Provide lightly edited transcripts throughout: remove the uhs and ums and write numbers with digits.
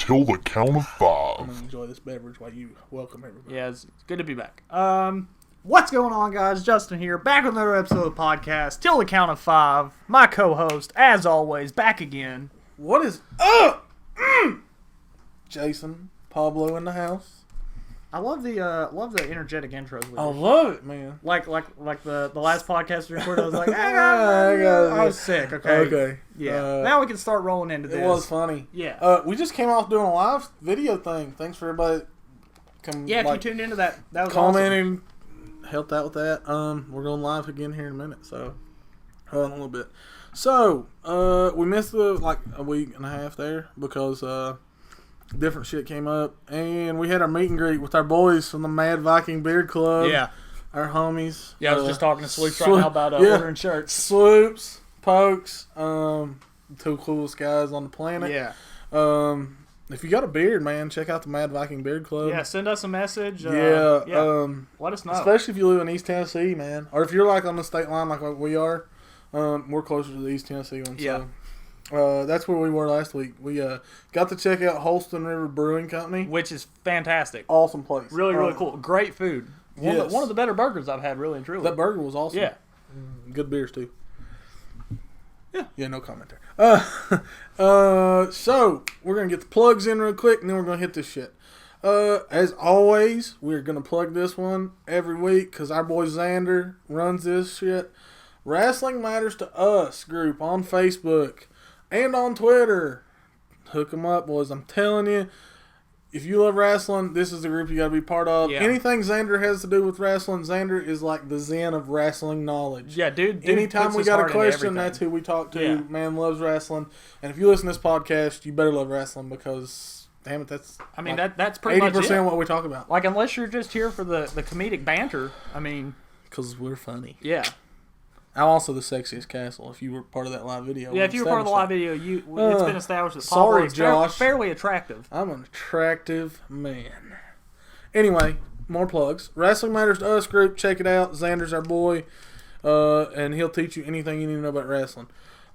until the count of I'm five. going to enjoy this beverage while you welcome everybody. Yeah, it's good to be back. What's going on, guys? Justin here, back with another episode of the podcast, Till the Count of Five. My co-host, as always, back again. What is up? Jason, Pablo in the house. I love the energetic intros. I love it, man. Like the last podcast we recorded, I was like, I I was sick. Okay. Yeah. Now we can start rolling into this. It was funny. Yeah. We just came off doing a live video thing. Thanks for everybody. If you tuned into that was commenting, awesome. Helped out with that. We're going live again here in a minute, so hold on a little bit. So, we missed a week and a half there because different shit came up, and we had our meet and greet with our boys from the Mad Viking Beard Club. Yeah. Our homies. Yeah, I was just talking to Swoops right now about ordering shirts. Swoops, Pokes, two coolest guys on the planet. Yeah. If you got a beard, man, check out the Mad Viking Beard Club. Yeah, send us a message. Let us know. Especially if you live in East Tennessee, man. Or if you're like on the state line like we are, we're closer to the East Tennessee one. Yeah. So, that's where we were last week. We got to check out Holston River Brewing Company. Which is fantastic. Awesome place. Really, really cool. Great food. One of the better burgers I've had, really and truly. That burger was awesome. Yeah. Good beers, too. Yeah. Yeah, no comment there. So, we're going to get the plugs in real quick, and then we're going to hit this shit. As always, we're going to plug this one every week because our boy Xander runs this shit. Wrestling Matters to Us group on Facebook and on Twitter. Hook them up, boys. I'm telling you, if you love wrestling, this is the group you got to be part of. Yeah. Anything Xander has to do with wrestling, Xander is like the zen of wrestling knowledge. Yeah, dude anytime we got a question, that's who we talk to. Yeah. Man loves wrestling. And if you listen to this podcast, you better love wrestling because, damn it, that's that's pretty much 80% what we talk about. Like, unless you're just here for the comedic banter, because we're funny. Yeah. I'm also the sexiest castle. If you were part of that live video, if you were part of the live video, it's been established that Pablo is Josh, fairly attractive. I'm an attractive man. Anyway, more plugs. Wrestling Matters to Us group, check it out. Xander's our boy, and he'll teach you anything you need to know about wrestling.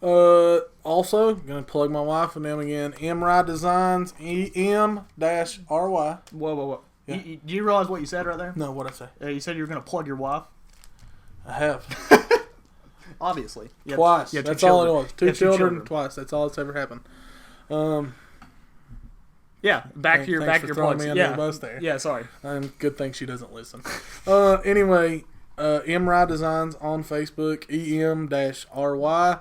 Also, gonna plug my wife and them again. MRY Designs, EM-RY. Whoa. Yeah. Do you realize what you said right there? No, what'd I say? You said you were gonna plug your wife. I have. Obviously. Twice. That's all it was. Two children, twice. That's all that's ever happened. Yeah, back to your plugs. Me under the bus there. Yeah, sorry. Good thing she doesn't listen. Anyway, MRY Designs on Facebook, EM-RY.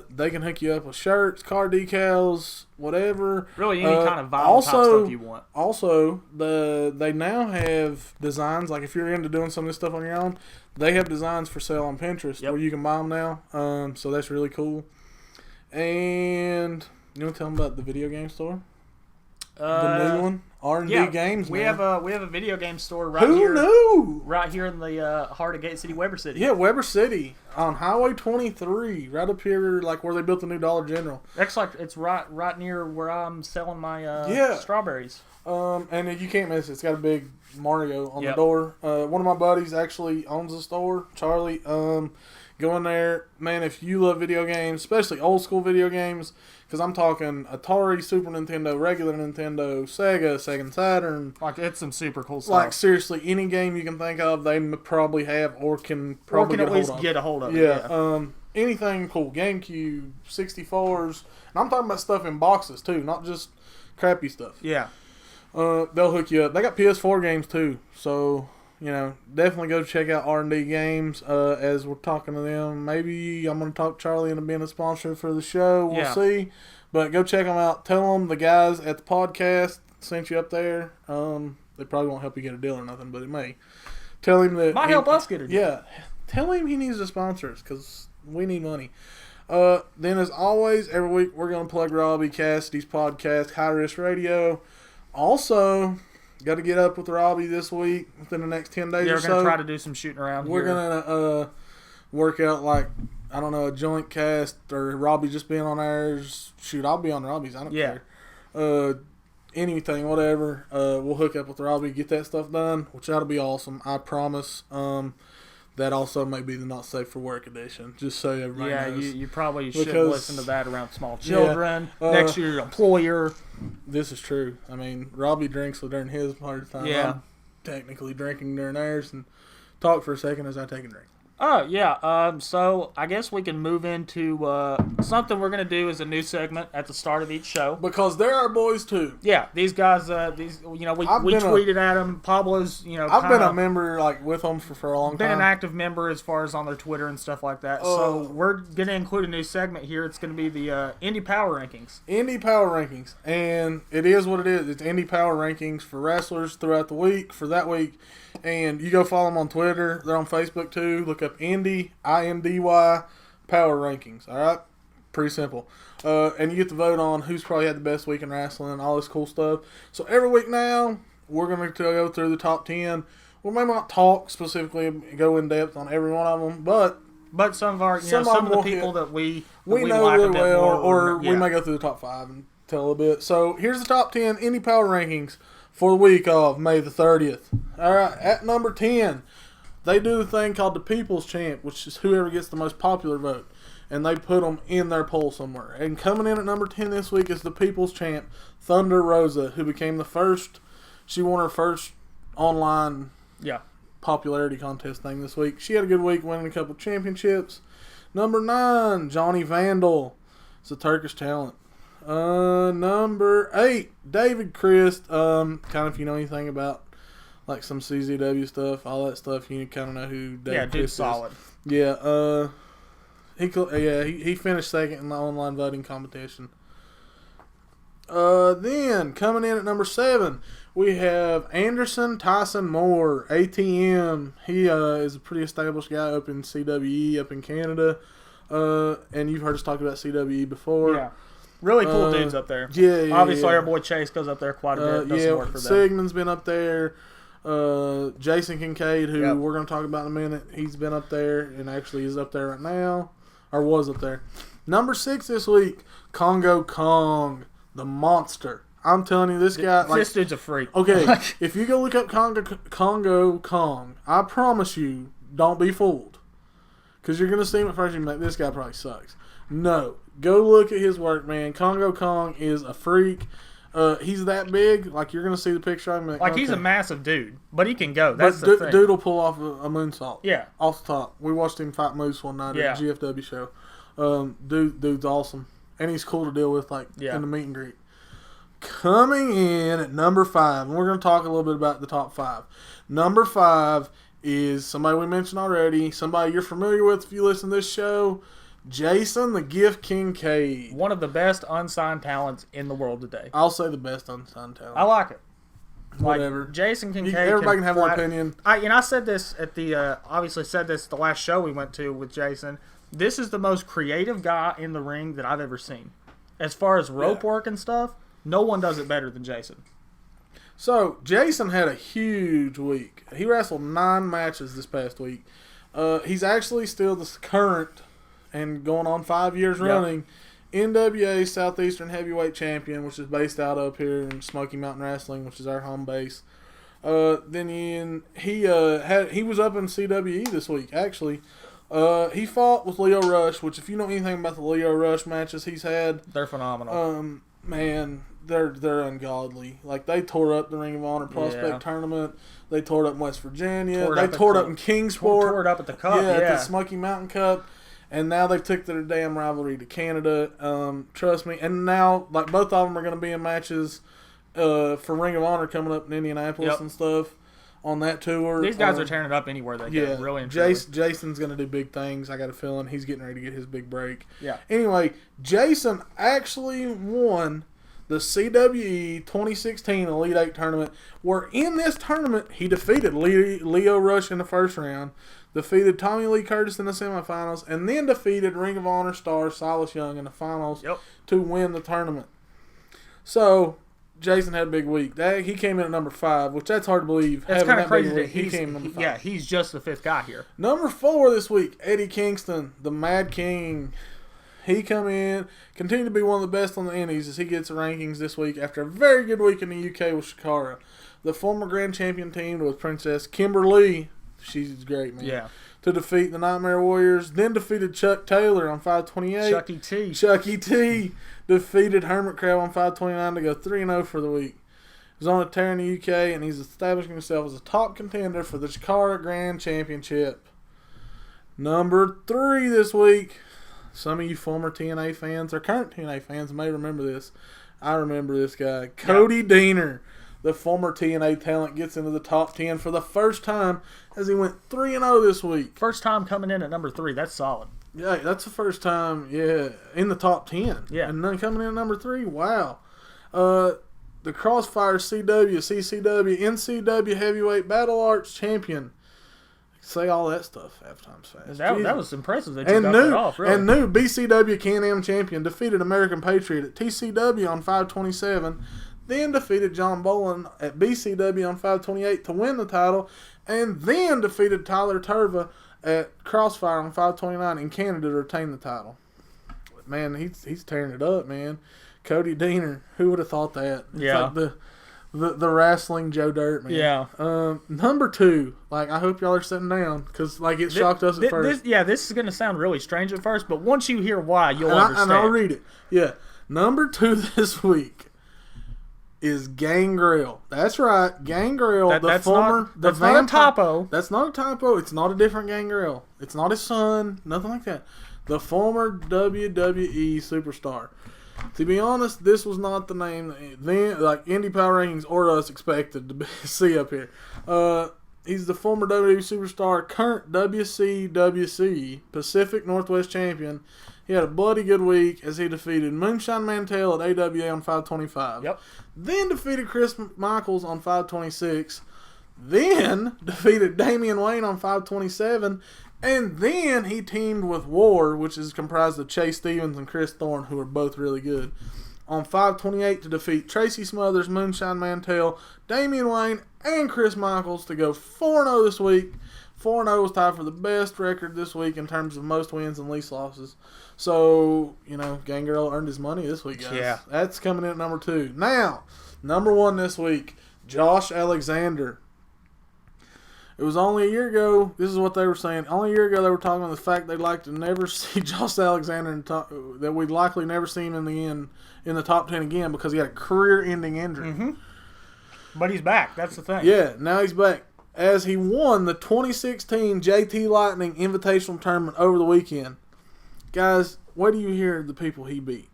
They can hook you up with shirts, car decals, whatever. Really, any kind of vinyl type stuff you want. Also, they now have designs, like if you're into doing some of this stuff on your own, they have designs for sale on Pinterest where you can buy them now. So that's really cool. And you want to tell them about the video game store? The new one? R&D Games, we man. We have a video game store right here. Who knew? Right here in the heart of Gate City, Weber City. Yeah, Weber City on Highway 23, right up here, like where they built the new Dollar General. It's right near where I'm selling my strawberries. And you can't miss it. It's got a big Mario on the door. One of my buddies actually owns the store, Charlie. Go in there, man. If you love video games, especially old school video games. Because I'm talking Atari, Super Nintendo, regular Nintendo, Sega Saturn. Like, it's some super cool stuff. Like, seriously, any game you can think of, they probably have or can probably get a hold of. Yeah. Anything cool. GameCube, 64s. And I'm talking about stuff in boxes, too, not just crappy stuff. Yeah. They'll hook you up. They got PS4 games, too. So, definitely go check out R&D Games as we're talking to them. Maybe I'm going to talk Charlie into being a sponsor for the show. We'll see. But go check them out. Tell them the guys at the podcast sent you up there. They probably won't help you get a deal or nothing, but it may. Tell him that... Might help us get a deal. Yeah. Tell him he needs to sponsor us because we need money. Then, as always, every week we're going to plug Robbie Cassidy's podcast, High Risk Radio. Also... Got to get up with Robbie this week within the next 10 days or so. We're going to try to do some shooting around We're going to work out, a joint cast or Robbie just being on ours. Shoot, I'll be on Robbie's. I don't care. Anything, whatever. We'll hook up with Robbie, get that stuff done, which that'll be awesome. I promise. that also may be the not safe for work edition. Just so everybody knows. You probably shouldn't listen to that around small children. Yeah, next to your employer. This is true. I mean, Robbie drinks during his part of the time. Yeah. I'm technically drinking during theirs, and talk for a second as I take a drink. Oh, yeah. So I guess we can move into something we're going to do as a new segment at the start of each show. Because they're our boys, too. Yeah, these guys, we tweeted at them. Pablo's, I've been a member, with them for a long time. Been an active member as far as on their Twitter and stuff like that. So we're going to include a new segment here. It's going to be the Indie Power Rankings. Indie Power Rankings. And it is what it is. It's Indie Power Rankings for wrestlers throughout the week, for that week. And you go follow them on Twitter. They're on Facebook, too. Look up Indie, INDY, Power Rankings. All right? Pretty simple. And you get to vote on who's probably had the best week in wrestling, all this cool stuff. So every week now, we're going to go through the top 10. We may not talk specifically, go in depth on every one of them, but some of the people that we know like really well, more, we may go through the top 5 and tell a little bit. So here's the top 10 Indie Power Rankings for the week of May the 30th. All right, at number 10, they do the thing called the People's Champ, which is whoever gets the most popular vote. And they put them in their poll somewhere. And coming in at number 10 this week is the People's Champ, Thunder Rosa, who became the first. She won her first online popularity contest thing this week. She had a good week, winning a couple championships. Number 9, Johnny Vandal. It's a Turkish talent. Number 8, David Christ. Kind of if you know anything about some CZW stuff, all that stuff, you kind of know who David Christ is. Solid. Yeah, he finished second in the online voting competition. Then coming in at number 7, we have Anderson Tyson Moore, ATM. He is a pretty established guy up in CWE, up in Canada. And you've heard us talk about CWE before. Yeah. Really cool dudes up there. Yeah. Obviously, our boy Chase goes up there quite a bit. Does some work for them. Sigmund's been up there. Jason Kincaid, who we're going to talk about in a minute, he's been up there and actually is up there right now, or was up there. Number 6 this week, Congo Kong, the monster. I'm telling you, this guy... this dude's a freak. Okay, if you go look up Congo Kong, I promise you, don't be fooled. Because you're going to see him at first and you're like, this guy probably sucks. No. Go look at his work, man. Congo Kong is a freak. He's that big. You're going to see the picture of him. He's a massive dude, but he can go. That's the thing. Dude will pull off a moonsault. Yeah. Off the top. We watched him fight Moose one night at the GFW show. Dude's awesome. And he's cool to deal with, in the meet and greet. Coming in at number 5, and we're going to talk a little bit about the top 5. Number 5 is somebody we mentioned already, somebody you're familiar with if you listen to this show, Jason the Gift Kincaid. One of the best unsigned talents in the world today. I'll say the best unsigned talent. I like it. Whatever. Jason Kincaid. Everybody can have their opinion. I said this at the, obviously said this the last show we went to with Jason. This is the most creative guy in the ring that I've ever seen. As far as rope work and stuff, no one does it better than Jason. So, Jason had a huge week. He wrestled 9 matches this past week. He's actually still the current and going on 5 years running NWA Southeastern Heavyweight Champion, which is based out up here in Smoky Mountain Wrestling, which is our home base. Then he was up in CWE this week, actually. He fought with Leo Rush, which if you know anything about the Leo Rush matches he's had, they're phenomenal. Man, they're ungodly. They tore up the Ring of Honor Prospect Tournament. They tore it up in West Virginia. They tore it up in Kingsport. Tore it up at the Cup. At the Smoky Mountain Cup. And now they've took their damn rivalry to Canada. Trust me. And now, both of them are going to be in matches for Ring of Honor coming up in Indianapolis and stuff on that tour. These guys are tearing it up anywhere they go. Really and truly. Jason's going to do big things. I got a feeling he's getting ready to get his big break. Yeah. Anyway, Jason actually won the CWE 2016 Elite 8 tournament, where in this tournament he defeated Leo Rush in the first round, defeated Tommy Lee Curtis in the semifinals, and then defeated Ring of Honor star Silas Young in the finals to win the tournament. So, Jason had a big week. He came in at number 5, which that's hard to believe. That's kind of crazy that he came number 5. Yeah, he's just the 5th guy here. Number 4 this week, Eddie Kingston, the Mad King. He come in, continued to be one of the best on the Indies as he gets the rankings this week after a very good week in the UK with Shakara. The former Grand Champion teamed with Princess Kimberly. She's great, man. Yeah. To defeat the Nightmare Warriors. Then defeated Chuck Taylor on 528. Chucky T defeated Hermit Crab on 529 to go 3-0 for the week. He's on a tear in the UK, and he's establishing himself as a top contender for the Chikara Grand Championship. Number 3 this week. Some of you former TNA fans or current TNA fans may remember this. I remember this guy. Cody Deaner, the former TNA talent, gets into the top 10 for the first time as he went 3-0 this week. First time coming in at number 3. That's solid. Yeah, that's the first time, in the top 10. Yeah. And then coming in at number 3, wow. The Crossfire CW, CCW, NCW Heavyweight Battle Arts Champion. Say all that stuff half times fast. That was impressive that you got that off, really. And new BCW Can-Am champion defeated American Patriot at TCW on 527, then defeated John Bolin at BCW on 528 to win the title, and then defeated Tyler Turva at Crossfire on 529 in Canada to retain the title. Man, he's tearing it up, man. Cody Deaner, who would have thought that? Yeah. It's like the wrestling Joe Dirt, man. Yeah. Number 2, I hope y'all are sitting down because it shocked us at first. This is going to sound really strange at first, but once you hear why, you'll understand. And I'll read it. Yeah. Number 2 this week is Gangrel. That's right, Gangrel, that's not a typo. That's not a typo. It's not a different Gangrel. It's not his son. Nothing like that. The former WWE superstar. To be honest, this was not the name then, Indie Power Rankings or us expected to see up here. He's the former WWE superstar, current WCWC Pacific Northwest champion. He had a bloody good week as he defeated Moonshine Mantell at AWA on 525. Yep. Then defeated Chris Michaels on 526. Then defeated Damian Wayne on 527. And then he teamed with War, which is comprised of Chase Stevens and Chris Thorne, who are both really good, on 528 to defeat Tracy Smothers, Moonshine Mantell, Damian Wayne, and Chris Michaels to go 4-0 this week. 4-0 was tied for the best record this week in terms of most wins and least losses. So, Gangrel earned his money this week, guys. Yeah. That's coming in at number 2. Now, number 1 this week, Josh Alexander. It was only a year ago, this is what they were saying, only a year ago they were talking about the fact they'd like to never see Josh Alexander, that we'd likely never see him in the top 10 again because he had a career-ending injury. Mm-hmm. But he's back, that's the thing. Yeah, now he's back. As he won the 2016 JT Lightning Invitational Tournament over the weekend. Guys, what do you hear the people he beat?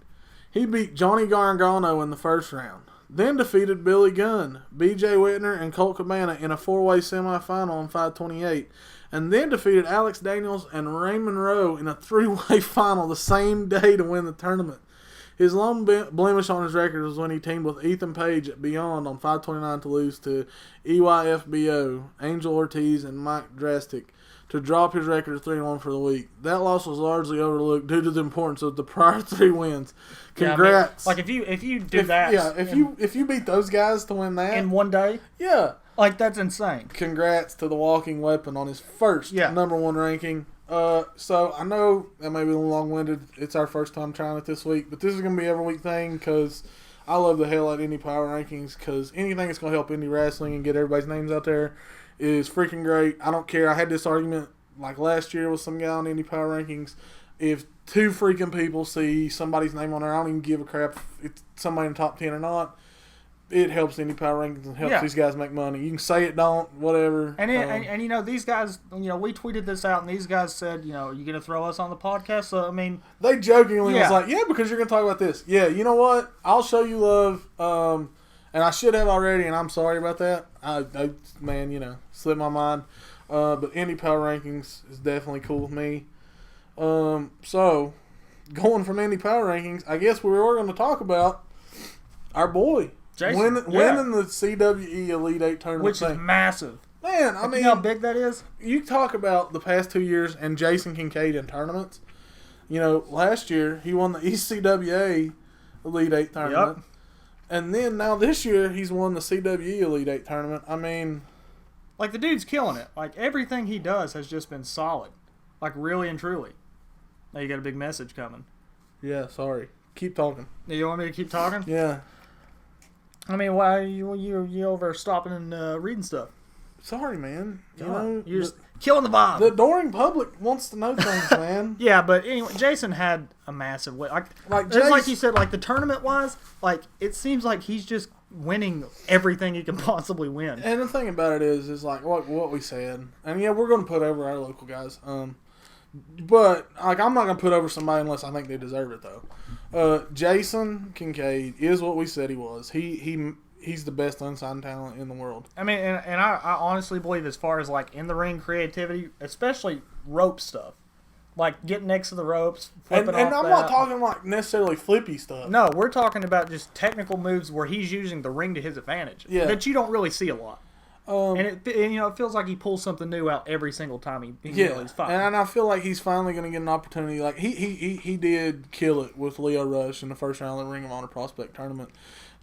He beat Johnny Gargano in the first round. Then defeated Billy Gunn, B.J. Whitner, and Colt Cabana in a 4-way semifinal on 528. And then defeated Alex Daniels and Raymond Rowe in a 3-way final the same day to win the tournament. His lone blemish on his record was when he teamed with Ethan Page at Beyond on 529 to lose to EYFBO, Angel Ortiz, and Mike Drastic to drop his record to 3-1 for the week. That loss was largely overlooked due to the importance of the prior 3 wins. Congrats! Yeah, I mean, if you do that, if you beat those guys to win that in one day, that's insane. Congrats to the Walking Weapon on his first number 1 ranking. So I know that may be a little long-winded. It's our first time trying it this week, but this is going to be every week thing because I love the hell out of Indie Power Rankings because anything that's going to help indie wrestling and get everybody's names out there is freaking great. I don't care. I had this argument last year with some guy on Indie Power Rankings. If 2 freaking people see somebody's name on there, I don't even give a crap if it's somebody in the top 10 or not. It helps Indie Power Rankings and helps these guys make money. You can say it, don't, whatever. And these guys, we tweeted this out, and these guys said, are you going to throw us on the podcast? So, I mean... They jokingly was like, because you're going to talk about this. Yeah, you know what? I'll show you love. And I should have already, and I'm sorry about that. I slipped my mind. But Indie Power Rankings is definitely cool with me. So, going from Indie Power Rankings, I guess we were going to talk about our boy. Jason, winning the CWE Elite 8 tournament. Which is massive. Man, I mean... You know how big that is? You talk about the past 2 years and Jason Kincaid in tournaments. Last year, he won the ECWA Elite 8 tournament. Yep. And then now this year, he's won the CWE Elite 8 tournament. I mean... the dude's killing it. Everything he does has just been solid. Really and truly. Now you got a big message coming. Yeah, sorry. Keep talking. You want me to keep talking? Yeah. I mean, why are you over stopping and reading stuff? sorry, man. You're just killing the vibe. The adoring public wants to know things, man. Yeah, but anyway, Jason had a massive win. Like you said, like the tournament wise, like it seems like he's just winning everything he can possibly win. And the thing about it is like what we said, and yeah, we're going to put over our local guys. But like I'm not going to put over somebody unless I think they deserve it though. Jason Kincaid is what we said he was. He's the best unsigned talent in the world. I mean, and I honestly believe as far as like in the ring creativity, especially rope stuff, like getting next to the ropes, flipping and off I'm not talking like necessarily flippy stuff. No, we're talking about just technical moves where he's using the ring to his advantage. Yeah. That you don't really see a lot. And it feels like he pulls something new out every single time he he's fighting. And I feel like he's finally going to get an opportunity. Like he did kill it with Leo Rush in the first round of the Ring of Honor Prospect Tournament.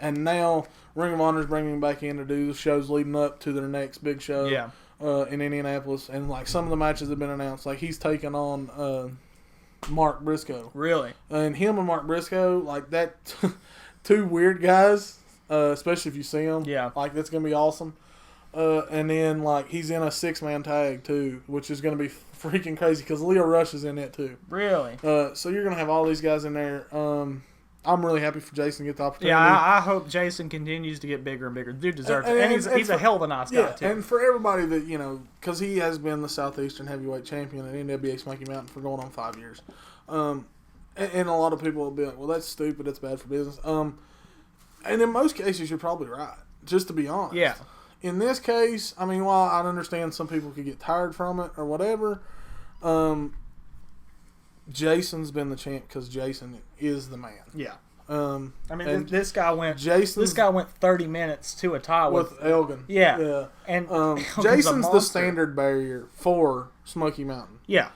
And now Ring of Honor is bringing him back in to do the shows leading up to their next big show in Indianapolis. And like some of the matches have been announced. Like he's taking on Mark Briscoe. Really? And him and Mark Briscoe, like that, two weird guys, especially if you see them. Yeah. Like that's going to be awesome. And then like he's in a 6-man tag too, which is going to be freaking crazy because Leo Rush is in it too. Really? So you're going to have all these guys in there. I'm really happy for Jason to get the opportunity. Yeah, I hope Jason continues to get bigger and bigger. Dude deserves it. And he's a hell of a nice guy, too. And for everybody that, because he has been the Southeastern Heavyweight Champion at NWA Smoky Mountain for going on 5 years. And a lot of people will be like, well, that's stupid. That's bad for business. And in most cases, you're probably right, just to be honest. Yeah. In this case, I mean, while I understand some people could get tired from it or whatever, Jason's been the champ because Jason is the man. Yeah. I mean, this guy went 30 minutes to a tie with Elgin. Yeah. Yeah. And Jason's the standard barrier for Smoky Mountain. Yeah.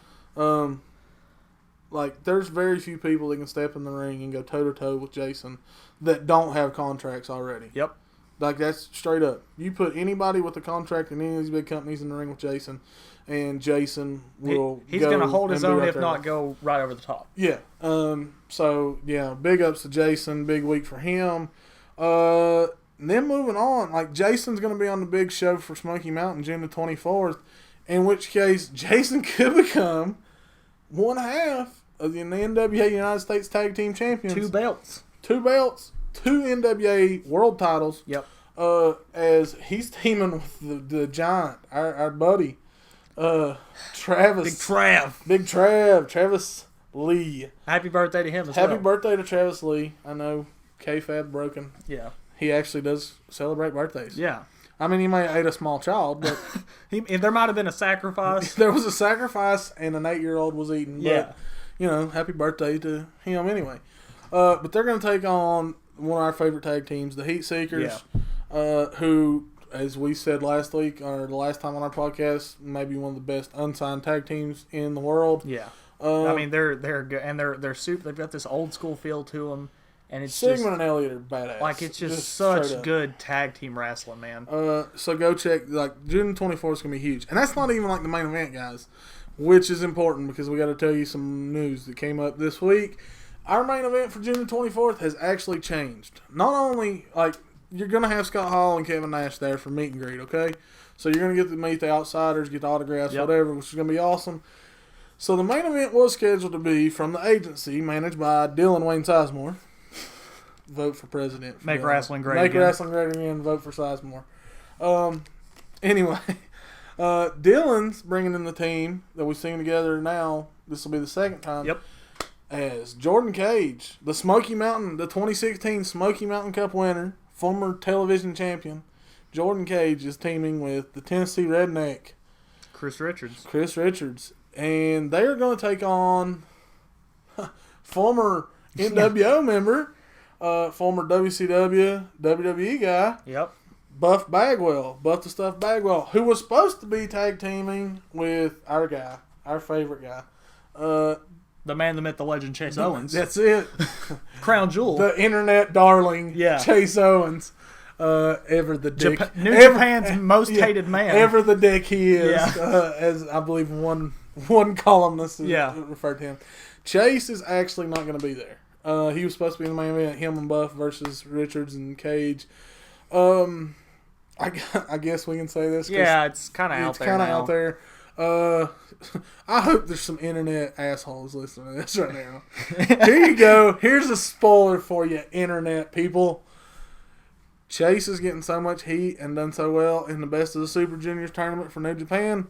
Like there's very few people that can step in the ring and go toe to toe with Jason that don't have contracts already. Yep. Like that's straight up. You put anybody with a contract in any of these big companies in the ring with Jason, and Jason will. He's going to hold his own, if not go right over the top. Yeah. So yeah, big ups to Jason. Big week for him. Then moving on, like Jason's going to be on the big show for Smoky Mountain June the 24th, in which case Jason could become one half of the NWA United States Tag Team Champions. 2 belts. 2 belts. 2 NWA World Titles. Yep. As he's teaming with the Giant, our buddy, Travis. Big Travis Lee. Happy birthday to him as well. Happy birthday to Travis Lee. I know kayfabe broken. Yeah. He actually does celebrate birthdays. Yeah. I mean, he may have ate a small child, but there might have been a sacrifice. There was a sacrifice, and an 8-year-old was eaten. Yeah. But, happy birthday to him anyway. But they're going to take on one of our favorite tag teams, the Heat Seekers, who, as we said last week or the last time on our podcast, maybe one of the best unsigned tag teams in the world. Yeah, I mean they're good, and they're super. They've got this old school feel to them, and it's Sigmund and Elliott are badass. Like it's just such good tag team wrestling, man. So go check. Like June 24th is gonna be huge, and that's not even like the main event, guys, which is important because we got to tell you some news that came up this week. Our main event for June 24th has actually changed. Not only, like, you're going to have Scott Hall and Kevin Nash there for meet and greet, okay? So you're going to get to meet the outsiders, get the autographs, whatever, which is going to be awesome. So the main event was scheduled to be from the agency managed by Dylan Wayne Sizemore. Vote for president. Make wrestling great again. Make wrestling great again. Vote for Sizemore. Anyway, Dylan's bringing in the team that we've seen together now. This will be the second time. Yep. As Jordan Cage, the 2016 Smoky Mountain Cup winner, former television champion, Jordan Cage is teaming with the Tennessee Redneck, Chris Richards. And they are going to take on former NWO member, former WCW, WWE guy, Buff the Stuff Bagwell, who was supposed to be tag teaming with our guy, our favorite guy. The man, the myth, the legend, Chase Owens. That's it. Crown jewel. The internet darling, Chase Owens. Ever the dick. New Japan's most hated man. Ever the dick he is. As I believe one columnist referred to him. Chase is actually not going to be there. He was supposed to be in the main event, him and Buff versus Richards and Cage. I guess we can say this. Yeah, it's kind of out there. It's kind of out there. I hope there's some internet assholes listening to this right now. Here you go. Here's a spoiler for you, internet people. Chase is getting so much heat and done so well in the Best of the Super Juniors tournament for New Japan.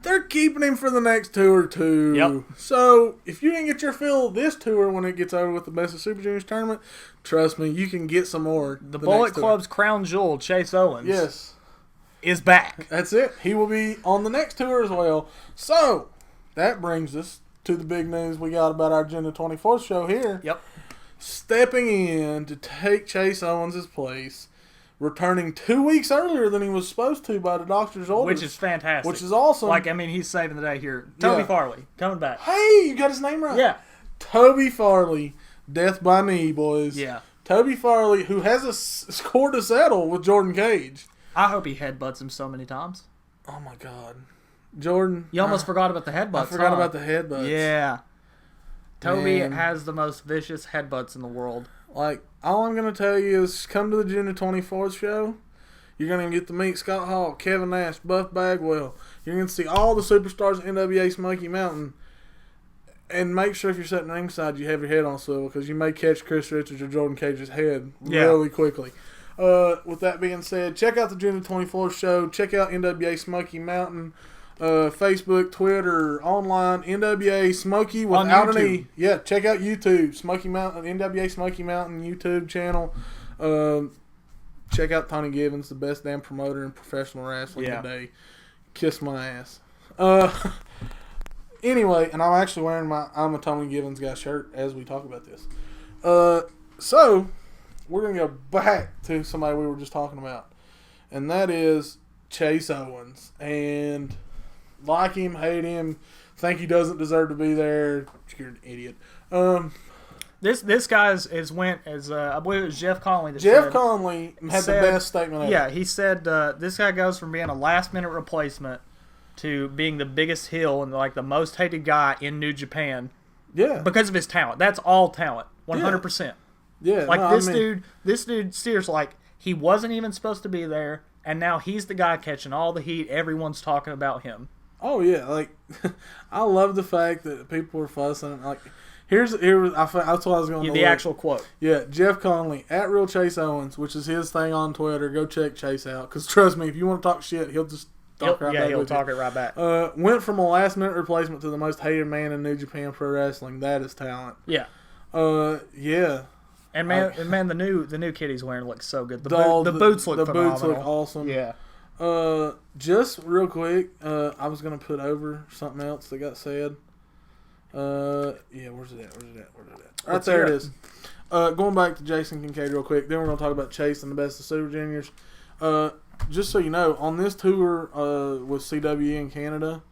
They're keeping him for the next tour, too. Yep. So, if you didn't get your fill this tour when it gets over with the Best of Super Juniors tournament, trust me, you can get some more. The Bullet Club's crown jewel, Chase Owens. Yes. Is back. That's it. He will be on the next tour as well. So, that brings us to the big news we got about our Agenda 24th show here. Yep. Stepping in to take Chase Owens' place, returning 2 weeks earlier than he was supposed to by the doctor's orders. Which is fantastic. Which is awesome. Like, I mean, he's saving the day here. Toby Farley, coming back. Hey, you got his name right. Yeah. Toby Farley, death by knee, boys. Yeah. Toby Farley, who has a score to settle with Jordan Cage. I hope he headbutts him so many times. Oh, my God. Jordan. You almost forgot about the headbutts. I forgot about the headbutts. Yeah. Toby has the most vicious headbutts in the world. Like, all I'm going to tell you is come to the June 24th show. You're going to get to meet Scott Hall, Kevin Nash, Buff Bagwell. You're going to see all the superstars in NWA Smoky Mountain. And make sure if you're sitting ringside, you have your head on swivel because you may catch Chris Richards or Jordan Cage's head really quickly. With that being said, check out the June 24th show. Check out NWA Smoky Mountain. Facebook, Twitter, online, NWA Smoky without an E. Yeah, check out YouTube, Smoky Mountain, NWA Smoky Mountain YouTube channel. Check out Tony Givens, the best damn promoter in professional wrestling today. Kiss my ass. Anyway, and I'm actually wearing I'm a Tony Givens guy shirt as we talk about this. So, we're going to go back to somebody we were just talking about. And that is Chase Owens. And like him, hate him, think he doesn't deserve to be there. You're an idiot. This guy's went as I believe it was Jeff Conley. Jeff Conley had the best statement ever. Yeah, he said this guy goes from being a last minute replacement to being the biggest heel and like the most hated guy in New Japan. Yeah, because of his talent. That's all talent, 100%. Yeah, like this dude steers like he wasn't even supposed to be there, and now he's the guy catching all the heat. Everyone's talking about him. Oh yeah, like I love the fact that people were fussing. Like that's what I was going to the actual quote. Yeah, Jeff Conley at Real Chase Owens, which is his thing on Twitter. Go check Chase out because trust me, if you want to talk shit, he'll just talk right back. He'll talk it right back. Went from a last minute replacement to the most hated man in New Japan Pro Wrestling. That is talent. Yeah. Yeah. And man, the new kid he's wearing looks so good. The boots look phenomenal. Boots look awesome. Yeah. Just real quick, I was gonna put over something else that got said. Yeah, where's it at? Right there it is. Going back to Jason Kincaid real quick. Then we're gonna talk about Chase and the Best of Super Juniors. Just so you know, on this tour with CWE in Canada,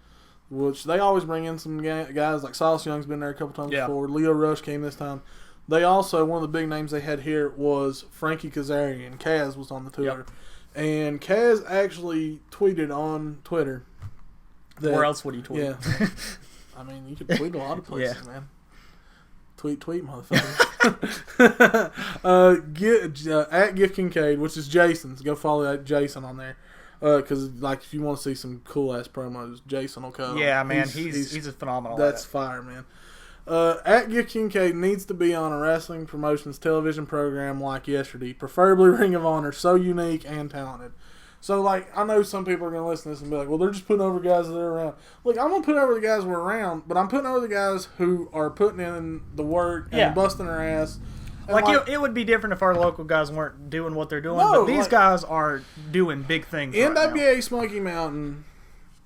which they always bring in some guys like Sauce Young's been there a couple times before. Leo Rush came this time. They also, one of the big names they had here was Frankie Kazarian. Kaz was on the tour. Yep. And Kaz actually tweeted on Twitter. Where else would he tweet? Yeah. I mean, you could tweet a lot of places, man. Tweet, motherfucker. At Gift Kincaid, which is Jason's. Go follow that Jason on there. Because, like, if you want to see some cool-ass promos, Jason will come. Yeah, man. He's a phenomenal. That's fire, man. At Gift Kincaid needs to be on a wrestling promotions television program like yesterday, preferably Ring of Honor, so unique and talented. So, like, I know some people are going to listen to this and be like, well, they're just putting over guys that are around. Look, I'm going to put over the guys who are around, but I'm putting over the guys who are putting in the work and busting their ass. Like, it would be different if our local guys weren't doing what they're doing, but these guys are doing big things NWA right Smoky Mountain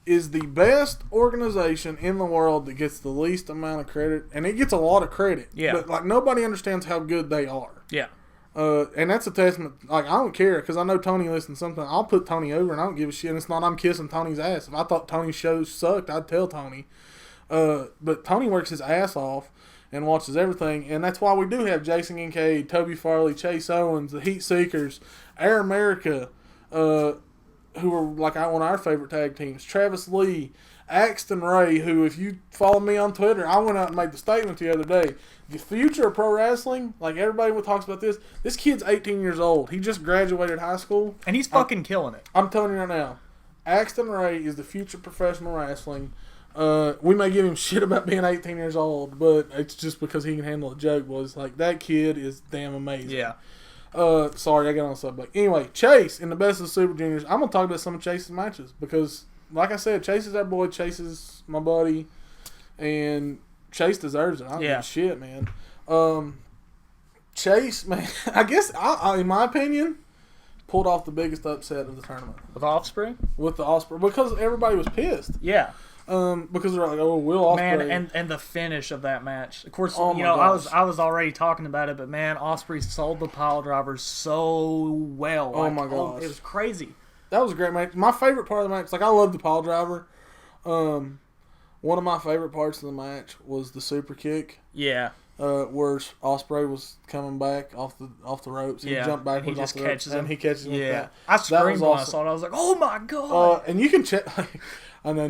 is the best organization in the world that gets the least amount of credit, and it gets a lot of credit. Yeah. But, like, nobody understands how good they are. Yeah. And that's a testament. Like, I don't care, because I know Tony listens to something. I'll put Tony over, and I don't give a shit. And it's not I'm kissing Tony's ass. If I thought Tony's shows sucked, I'd tell Tony. But Tony works his ass off and watches everything, and that's why we do have Jason Kincaid, Toby Farley, Chase Owens, the Heat Seekers, Air America, who are like one of our favorite tag teams. Travis Lee, Axton Ray, who, if you follow me on Twitter, I went out and made the statement the other day. The future of pro wrestling, like everybody talks about this kid's 18 years old. He just graduated high school. And he's fucking killing it. I'm telling you right now, Axton Ray is the future of professional wrestling. We may give him shit about being 18 years old, but it's just because he can handle a joke. Was like, that kid is damn amazing. Yeah. Sorry, I got on subject. Anyway, Chase in the Best of the Super Juniors. I'm gonna talk about some of Chase's matches because, like I said, Chase is our boy. Chase is my buddy, and Chase deserves it. I don't give a shit, man. Chase, man, I guess in my opinion, pulled off the biggest upset of the tournament With Offspring? with the Osprey because everybody was pissed. Yeah. Because they're like, oh, Will Ospreay. Man, and the finish of that match. Of course, Oh you my know, gosh. I was already talking about it, but man, Osprey sold the pile driver so well. Oh my gosh. It was crazy. That was a great match. My favorite part of the match, like I love the pile driver. One of my favorite parts of the match was the super kick. Yeah. Where Ospreay was coming back off the ropes. He jumped backwards he just off the ropes, catches him. and he catches him with that. I screamed when I awesome. saw it. I was like, oh my god. And you can check. I know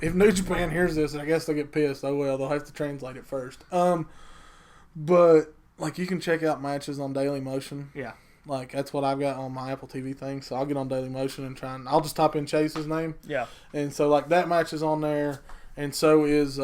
if New Japan hears this, I guess they'll get pissed. Oh well, they'll have to translate it first. But like you can check out matches on Daily Motion. Yeah. Like that's what I've got on my Apple TV thing. So I'll get on Daily Motion and I'll just type in Chase's name. Yeah. And so like that match is on there, and so is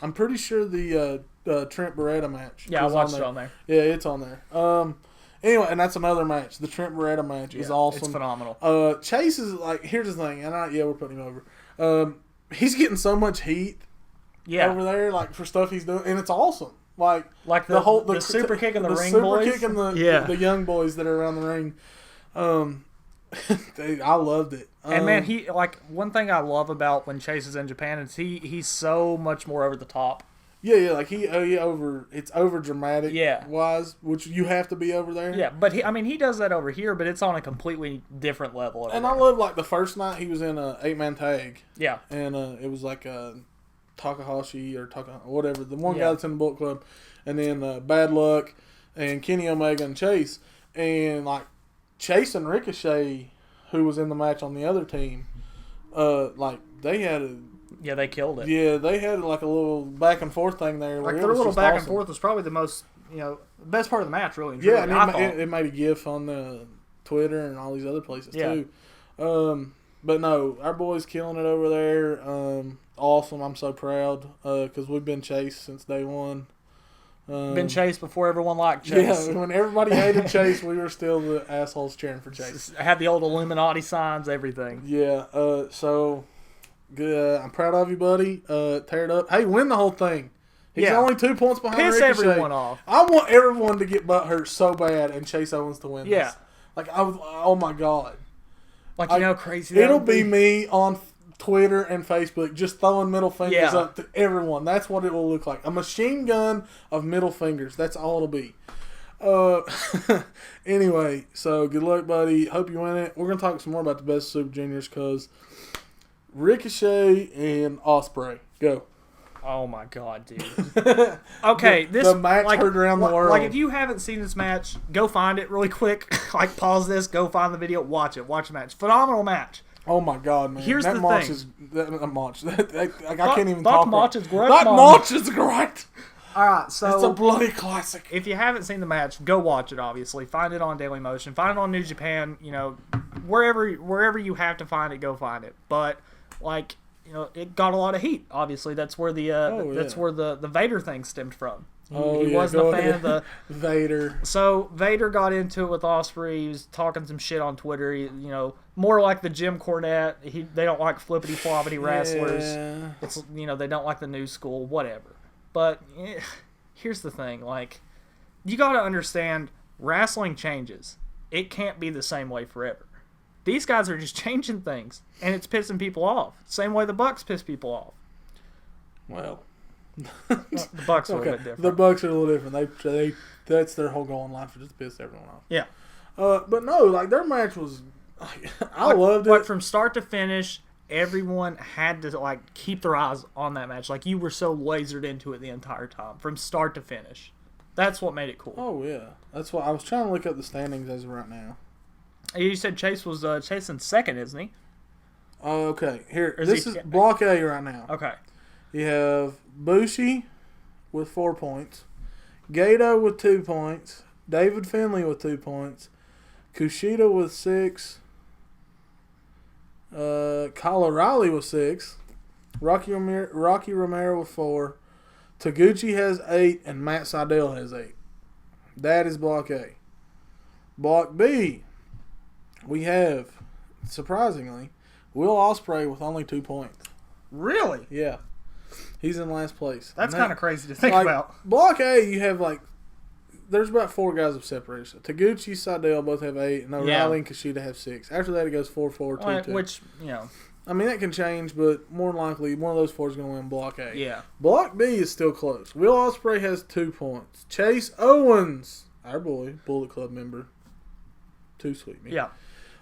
I'm pretty sure the Trent Beretta match. Yeah, I watched it on there. Yeah, it's on there. Anyway, and that's another match. The Trent Beretta match is awesome. It's phenomenal. Chase is like, here's the thing, and we're putting him over. He's getting so much heat over there, like for stuff he's doing, and it's awesome. Like the super kick and the ring boys. The super kick and the young boys that are around the ring. I loved it. And man, he like one thing I love about when Chase is in Japan is he's so much more over the top. Yeah, like it's over dramatic. Yeah. Wise, which you have to be over there. Yeah, but he does that over here, but it's on a completely different level. And I love like the first night he was in a 8-man tag. Yeah. And it was like Takahashi or whatever, the one guy that's in the Bullet Club, and then Bad Luck and Kenny Omega and Chase, and like Chase and Ricochet, who was in the match on the other team, like they had they killed it. Yeah, they had like a little back and forth thing there. Like their little back and forth was probably the most, best part of the match, really. Yeah, and it made a gif on the Twitter and all these other places too. But no, our boys killing it over there. Awesome. I'm so proud because we've been chased since day one. Been chased before everyone liked Chase. Yeah, when everybody hated Chase, we were still the assholes cheering for Chase. I had the old Illuminati signs, everything. Yeah. So good. I'm proud of you, buddy. Tear it up. Hey, win the whole thing. He's only 2 points behind Piss Ricochet. everyone off. I want everyone to get butthurt so bad and Chase Owens to win Yeah. this. Like, oh my God. Like, you know how crazy that it'll would be me on Twitter and Facebook just throwing middle fingers up to everyone. That's what it will look like. A machine gun of middle fingers. That's all it'll be. Anyway, so good luck, buddy. Hope you win it. We're going to talk some more about the Best of Super Juniors because Ricochet and Ospreay. Go. Oh my God, dude. Okay, the match heard around the world. Like, if you haven't seen this match, go find it really quick. Like, pause this, go find the video, watch it. Watch the match. Phenomenal match. Oh my God, man! Here's that the match thing. is that match. I can't even That talk. match is great. That match is great. All right, so It's a bloody classic. if you haven't seen the match, go watch it. Obviously, find it on Daily Motion, find it on New Japan. Wherever you have to find it, go find it. But like, it got a lot of heat. Obviously, that's where the Vader thing stemmed from. He wasn't a fan of the Vader. So Vader got into it with Ospreay. He was talking some shit on Twitter. More like the Jim Cornette. They don't like flippity floppity wrestlers. Yeah. It's they don't like the new school. Whatever. But here's the thing. Like, you got to understand, wrestling changes. It can't be the same way forever. These guys are just changing things, and it's pissing people off. Same way the Bucks piss people off. Well, The Bucks are a bit different. The Bucks are a little different. They that's their whole goal in life, is just to piss everyone off. Yeah. But no, like their match was, I loved it. But from start to finish, everyone had to keep their eyes on that match. Like, you were so lasered into it the entire time, from start to finish. That's what made it cool. Oh yeah, that's why I was trying to look up the standings as of right now. You said Chase was chasing second, isn't he? Okay, here. Or is This he- is Block A right now. Okay. You have Bushi with 4 points, Gato with 2 points, David Finley with 2 points, Kushida with 6, Kyle O'Reilly with 6, Rocky Romero with 4, Taguchi has 8, and Matt Seidel has 8. That is Block A. Block B, we have, surprisingly, Will Ospreay with only 2 points. Really? Yeah. He's in last place. That's kind of crazy to think like, about. Block A, you have there's about 4 guys of separation. Taguchi, Seidel both have 8, and O'Reilly and Kushida have 6. After that, it goes 4-4, 2-2. Which, I mean, that can change, but more than likely, one of those 4 is going to win Block A. Yeah. Block B is still close. Will Ospreay has 2 points. Chase Owens, our boy, Bullet Club member, too sweet me. Yeah.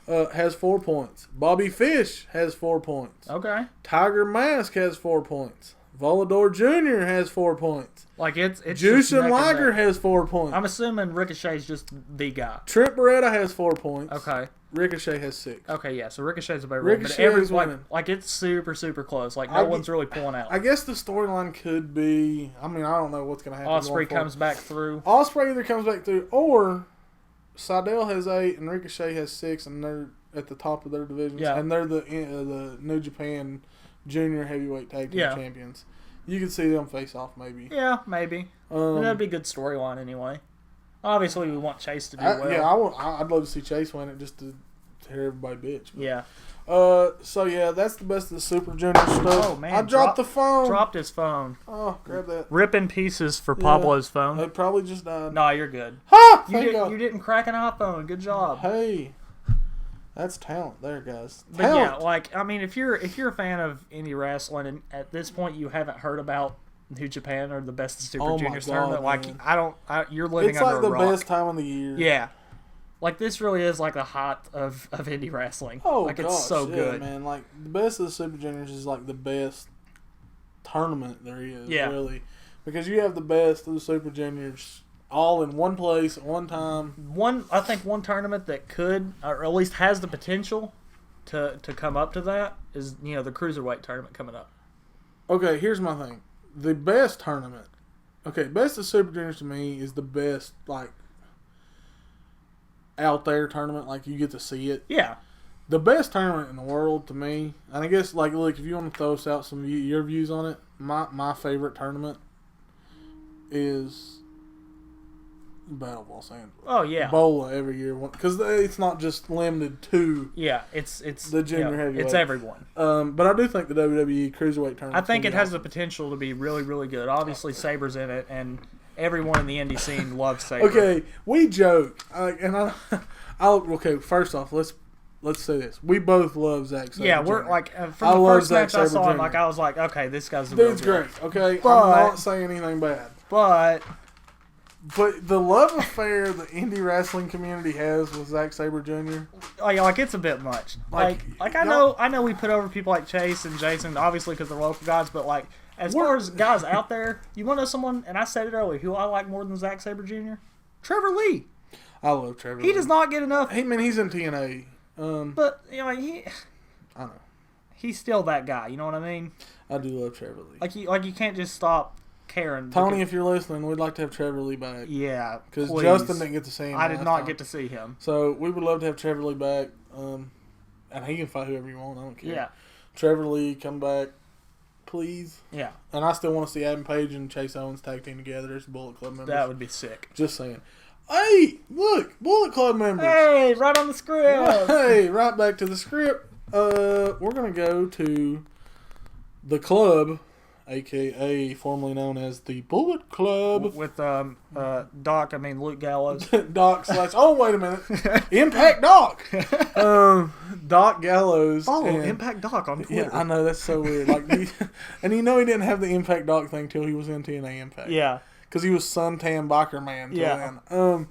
Has 4 points. Bobby Fish has 4 points. Okay. Tiger Mask has 4 points. Volador Jr. has 4 points. Like it's Juice just and neck Liger neck. has 4 points. I'm assuming Ricochet's just the guy. Trent Beretta has 4 points. Okay. Ricochet has 6. Okay, yeah. So Ricochet's a better Ricochet but is winning. like it's super, super close. Like no one's really pulling out. I guess the storyline could be. I mean, I don't know what's going to happen. Ospreay comes back through. Ospreay either comes back through, or Seidel has 8 and Ricochet has 6, and they're at the top of their divisions. Yeah. And they're the New Japan Junior Heavyweight Tag Team Champions. You could see them face off, maybe. Yeah, maybe. That'd be a good storyline anyway. Obviously, we want Chase to do well. Yeah, I'd love to see Chase win it just to hear everybody bitch. But, yeah. So yeah, that's the best of the Super Junior stuff. Oh man, I dropped the phone. Dropped his phone. Oh, grab that. Rip in pieces for Pablo's phone. It probably just died. No, you're good. Ha! You didn't crack an iPhone. Good job. Hey, that's talent there, guys. But yeah, like I mean, if you're a fan of indie wrestling, and at this point you haven't heard about New Japan or the Best of Super Juniors tournament, like man. You're living it's under like the a rock. best time of the year. Yeah. Like, this really is like the height of indie wrestling. Oh, like, gosh, it's so good. Man. Like, the Best of the Super Juniors is like the best tournament there is, really. Because you have the best of the Super Juniors all in one place at one time. I think one tournament that could, or at least has the potential to come up to that is, the Cruiserweight tournament coming up. Okay, here's my thing. The best tournament. Okay, Best of Super Juniors to me is the best, like, out there tournament. Like, you get to see it. Yeah. The best tournament in the world to me, and I guess, like, look, if you want to throw us out some your views on it, my favorite tournament is Battle of Los Angeles. Oh, yeah. Bola every year, because it's not just limited to it's the junior heavyweight. It's everyone. But I do think the WWE Cruiserweight tournament. I think it has the potential to be really, really good. Obviously, Saber's in it, and everyone in the indie scene loves Saber. Okay, we joke, okay. First off, let's say this: we both love Zack Sabre. Yeah, we're Jr. like from the first match I saw him, like I was like, okay, this guy's the dude's real great. Okay, but, I'm not saying anything bad, but the love affair the indie wrestling community has with Zack Sabre Jr. Like it's a bit much. Like I know we put over people like Chase and Jason, obviously because they're local guys, but like as far as guys out there, you want to know someone? And I said it earlier, who I like more than Zack Sabre Jr. Trevor Lee. I love Trevor. He does not get enough. He's in TNA. But I know he's still that guy. You know what I mean? I do love Trevor Lee. Like you can't just stop caring. Tony, if you're listening, we'd like to have Trevor Lee back. Yeah, because Justin didn't get to see him. I did not get to see him. So we would love to have Trevor Lee back. And he can fight whoever you want. I don't care. Yeah, Trevor Lee, come back, please. Yeah, and I still want to see Adam Page and Chase Owens tag team together as Bullet Club members. That would be sick. Just saying. Hey, look, Bullet Club members. Hey, right on the script. Hey, right back to the script. We're gonna go to the club, aka formerly known as the Bullet Club, with Luke Gallows. Doc / oh, wait a minute, Impact Doc. Doc Gallows. Follow Impact Doc on Twitter. Yeah, I know, that's so weird. Like, and he didn't have the Impact Doc thing till he was in TNA Impact. Yeah. Because he was suntan biker man. Yeah. Then.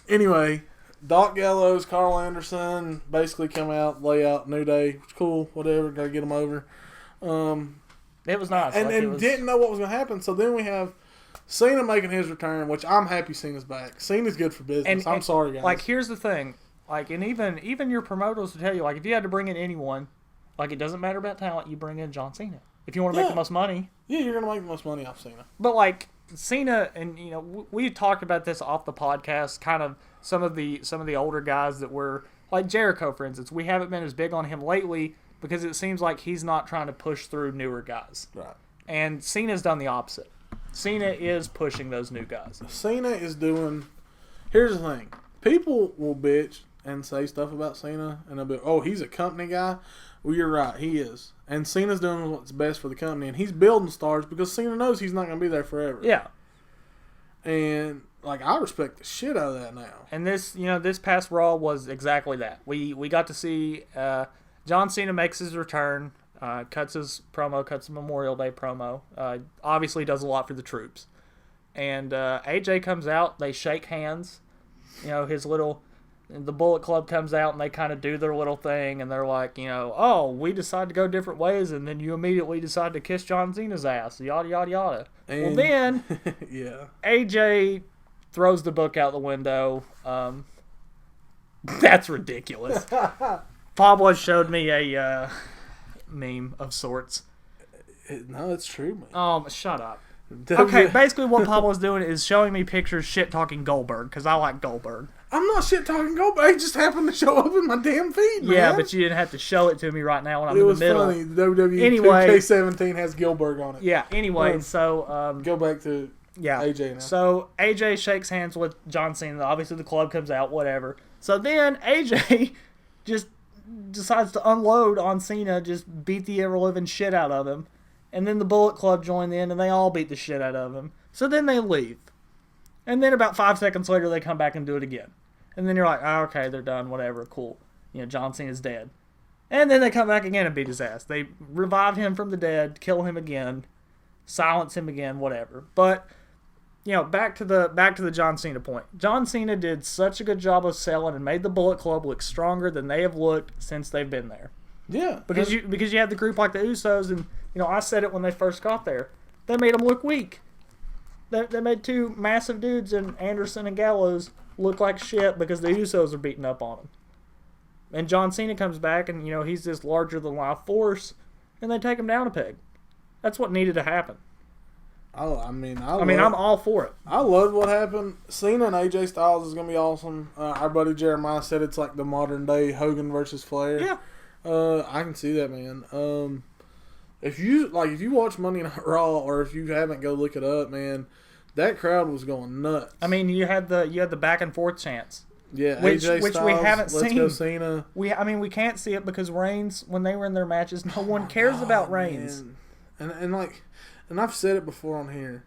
Anyway, Doc Gallows, Carl Anderson basically come out, lay out New Day. Cool, whatever. Gotta get them over. It was nice. And didn't know what was going to happen. So then we have Cena making his return, which I'm happy Cena's back. Cena's good for business. I'm sorry, guys. Like, here's the thing. Like, and even your promoters will tell you, like, if you had to bring in anyone, like, it doesn't matter about talent, you bring in John Cena. If you want to make the most money. Yeah, you're going to make the most money off Cena. But, like, Cena, and, you know, we talked about this off the podcast, kind of some of the older guys that were, like Jericho, for instance. We haven't been as big on him lately because it seems like he's not trying to push through newer guys. Right. And Cena's done the opposite. Cena is pushing those new guys. Cena is doing... Here's the thing. People will bitch and say stuff about Cena, and they'll be, oh, he's a company guy. Well, you're right, he is. And Cena's doing what's best for the company, and he's building stars because Cena knows he's not going to be there forever. Yeah. And, like, I respect the shit out of that now. And this past Raw was exactly that. We got to see John Cena makes his return, cuts his Memorial Day promo. Obviously does a lot for the troops. And AJ comes out, they shake hands. You know, the Bullet Club comes out and they kind of do their little thing, and they're like, you know, oh, we decide to go different ways, and then you immediately decide to kiss John Cena's ass, yada, yada, yada. And, well, then yeah, AJ throws the book out the window. That's ridiculous. Pablo showed me a meme of sorts. No, it's true, man. Shut up. Okay, basically what Pablo's doing is showing me pictures shit-talking Goldberg, because I like Goldberg. I'm not shit-talking Goldberg. He just happened to show up in my damn feed, man. Yeah, but you didn't have to show it to me right now when I'm in the middle. It was funny. WWE anyway, 2K17 has Goldberg on it. Yeah, anyway, so... go back to AJ now. So AJ shakes hands with John Cena. Obviously the club comes out, whatever. So then AJ just decides to unload on Cena, just beat the ever-living shit out of him. And then the Bullet Club joined in, and they all beat the shit out of him. So then they leave. And then about 5 seconds later, they come back and do it again. And then you're like, oh, okay, they're done, whatever, cool. You know, John Cena's dead. And then they come back again and beat his ass. They revive him from the dead, kill him again, silence him again, whatever. But, you know, back to the John Cena point. John Cena did such a good job of selling and made the Bullet Club look stronger than they have looked since they've been there. Yeah. Because you have the group like the Usos, and, you know, I said it when they first got there. They made them look weak. They made two massive dudes in Anderson and Gallows look like shit because the Usos are beating up on them. And John Cena comes back, and, you know, he's this larger-than-life force, and they take him down a peg. That's what needed to happen. I'm all for it. I love what happened. Cena and AJ Styles is going to be awesome. Our buddy Jeremiah said it's like the modern-day Hogan versus Flair. Yeah. I can see that, man. If you watch Monday Night Raw, or if you haven't, go look it up, man. That crowd was going nuts. I mean, you had the back and forth chants. Yeah, which AJ Styles, we haven't let's seen. Go Cena. We can't see it because Reigns, when they were in their matches, no one cares about Reigns. Man. And I've said it before on here.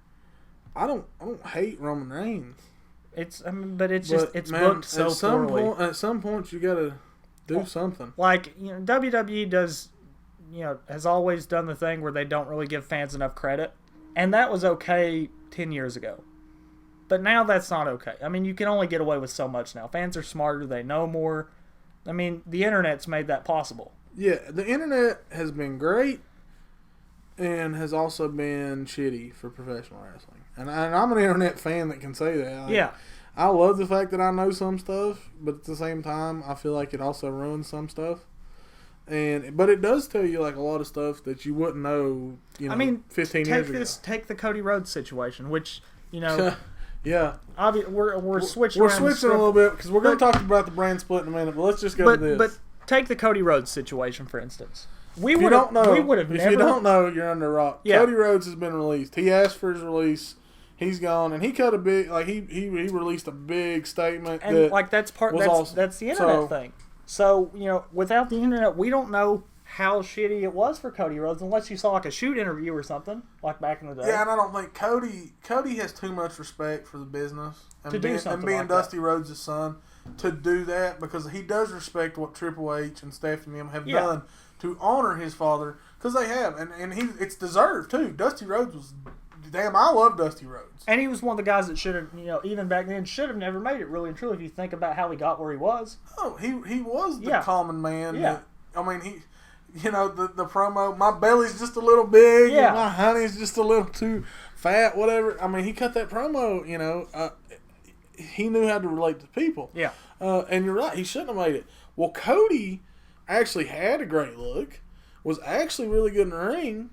I don't hate Roman Reigns. It's booked so poorly. At some point, you gotta do something. Like, you know, WWE does, you know, has always done the thing where they don't really give fans enough credit, and that was okay 10 years ago. But now that's not okay. I mean, you can only get away with so much now. Fans are smarter, they know more. I mean, the internet's made that possible. Yeah, the internet has been great and has also been shitty for professional wrestling. And I'm an internet fan that can say that. Yeah. I love the fact that I know some stuff, but at the same time, I feel like it also ruins some stuff. But it does tell you like a lot of stuff that you wouldn't know, 15 years ago. Take the Cody Rhodes situation, which, you know... Yeah. We're switching a little bit because we're going to talk about the brand split in a minute, but let's just go to this. But take the Cody Rhodes situation, for instance. If you don't know, you're under a rock. Yeah. Cody Rhodes has been released. He asked for his release. He's gone, and he cut a big, he released a big statement. And that's the internet thing. So, you know, without the internet, we don't know how shitty it was for Cody Rhodes unless you saw like a shoot interview or something like back in the day. Yeah, and I don't think Cody has too much respect for the business and being Dusty Rhodes' son to do that, because he does respect what Triple H and Stephanie have done to honor his father, because they have, and it's deserved too. Dusty Rhodes was I love Dusty Rhodes, and he was one of the guys that should have, even back then, should have never made it, really and truly, if you think about how he got where he was. Oh, he was the common man. Yeah, the promo, my belly's just a little big, and my honey's just a little too fat, whatever. I mean, he cut that promo, he knew how to relate to people. Yeah. And you're right, he shouldn't have made it. Well, Cody actually had a great look, was actually really good in the ring,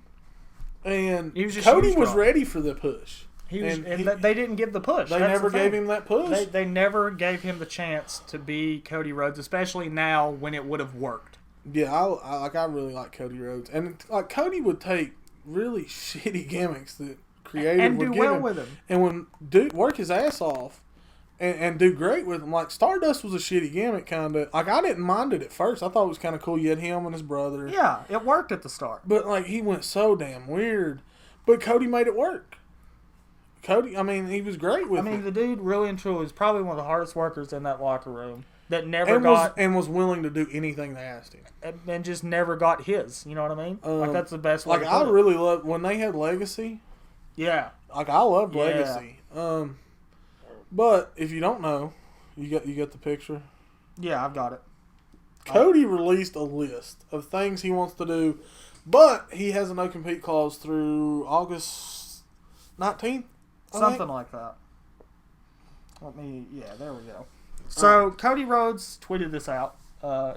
and Cody was ready for the push. They didn't give the push. They never gave him that push. They never gave him the chance to be Cody Rhodes, especially now when it would have worked. Yeah, I really like Cody Rhodes, and like Cody would take really shitty gimmicks that creative and would do give well him, with him, and when dude work his ass off, and do great with him. Like Stardust was a shitty gimmick, kind of. Like I didn't mind it at first. I thought it was kind of cool. You had him and his brother. Yeah, it worked at the start, but like he went so damn weird. But Cody made it work. Cody, I mean, he was great with it. I mean, the dude really and truly was probably one of the hardest workers in that locker room. That was willing to do anything they asked him, and just never got his. You know what I mean? Like that's the best way. Like I really loved when they had Legacy. Yeah. Like I loved Legacy. But if you don't know, you got the picture. Yeah, I've got it. Cody released a list of things he wants to do, but he has a no compete clause through August 19th. Something like that. Yeah, there we go. So Cody Rhodes tweeted this out.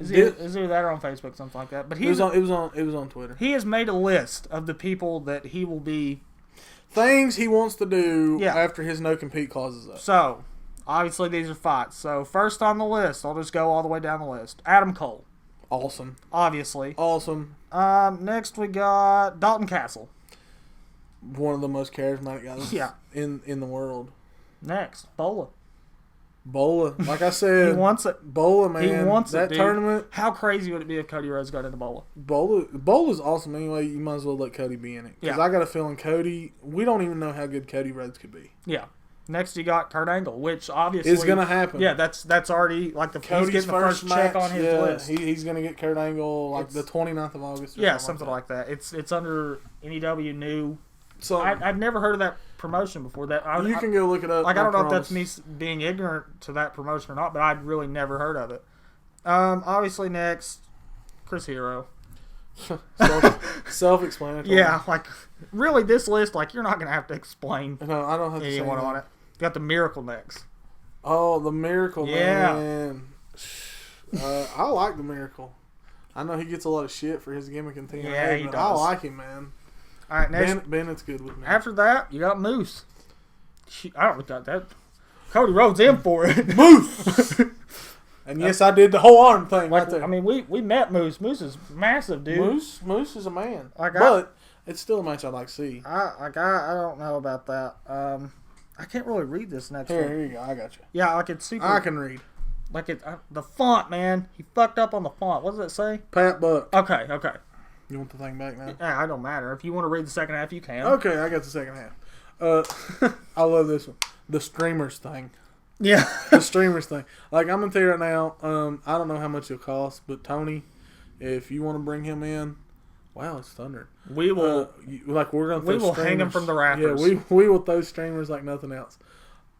Is either that or on Facebook, something like that. But it was on Twitter. He has made a list of the people that he will be things he wants to do after his no compete clause is up. So obviously these are fights. So first on the list, I'll just go all the way down the list. Adam Cole, awesome, obviously, awesome. Next we got Dalton Castle, one of the most charismatic guys in the world. Next, Bola, like I said, he wants it. Bola, man, he wants that it, tournament. How crazy would it be if Cody Rhodes got into Bola? Bola's awesome anyway. You might as well let Cody be in it because I got a feeling we don't even know how good Cody Rhodes could be. Yeah. Next you got Kurt Angle, which obviously is going to happen. Yeah, that's already like Cody's he's getting the first match, check on his list. He's going to get Kurt Angle like the 29th of August. Or something like that. It's under NEW new. So I've never heard of that promotion before. You can go look it up. Like I don't know if that's me being ignorant to that promotion or not, but I'd really never heard of it. Obviously next, Chris Hero. Self-explanatory. Yeah, like really this list, like you're not gonna have to explain. No, I don't have to anyone say on it. You got the Miracle next. Oh, the Miracle, man. I like the Miracle. I know he gets a lot of shit for his gimmick and TNA, yeah, he does. I like him, man. All right, next. Bennett's good with me. After that, you got Moose. I don't got that. Cody Rhodes in for it. Moose! And yes, I did the whole arm thing right there. I mean, we met Moose. Moose is massive, dude. Moose is a man. But it's still a match I'd like to see. I don't know about that. I can't really read this next one. Here you go. I got you. Yeah, like it's super. I can read. Like the font, man. He fucked up on the font. What does it say? Pat Buck. Okay. You want the thing back now? Yeah, it don't matter. If you want to read the second half, you can. Okay, I got the second half. I love this one. The streamers thing. Yeah. The streamers thing. Like, I'm going to tell you right now, I don't know how much it'll cost, but Tony, if you want to bring him in, wow, it's thunder. We will. We're going to throw we will hang him from the rafters. Yeah, we will throw streamers like nothing else.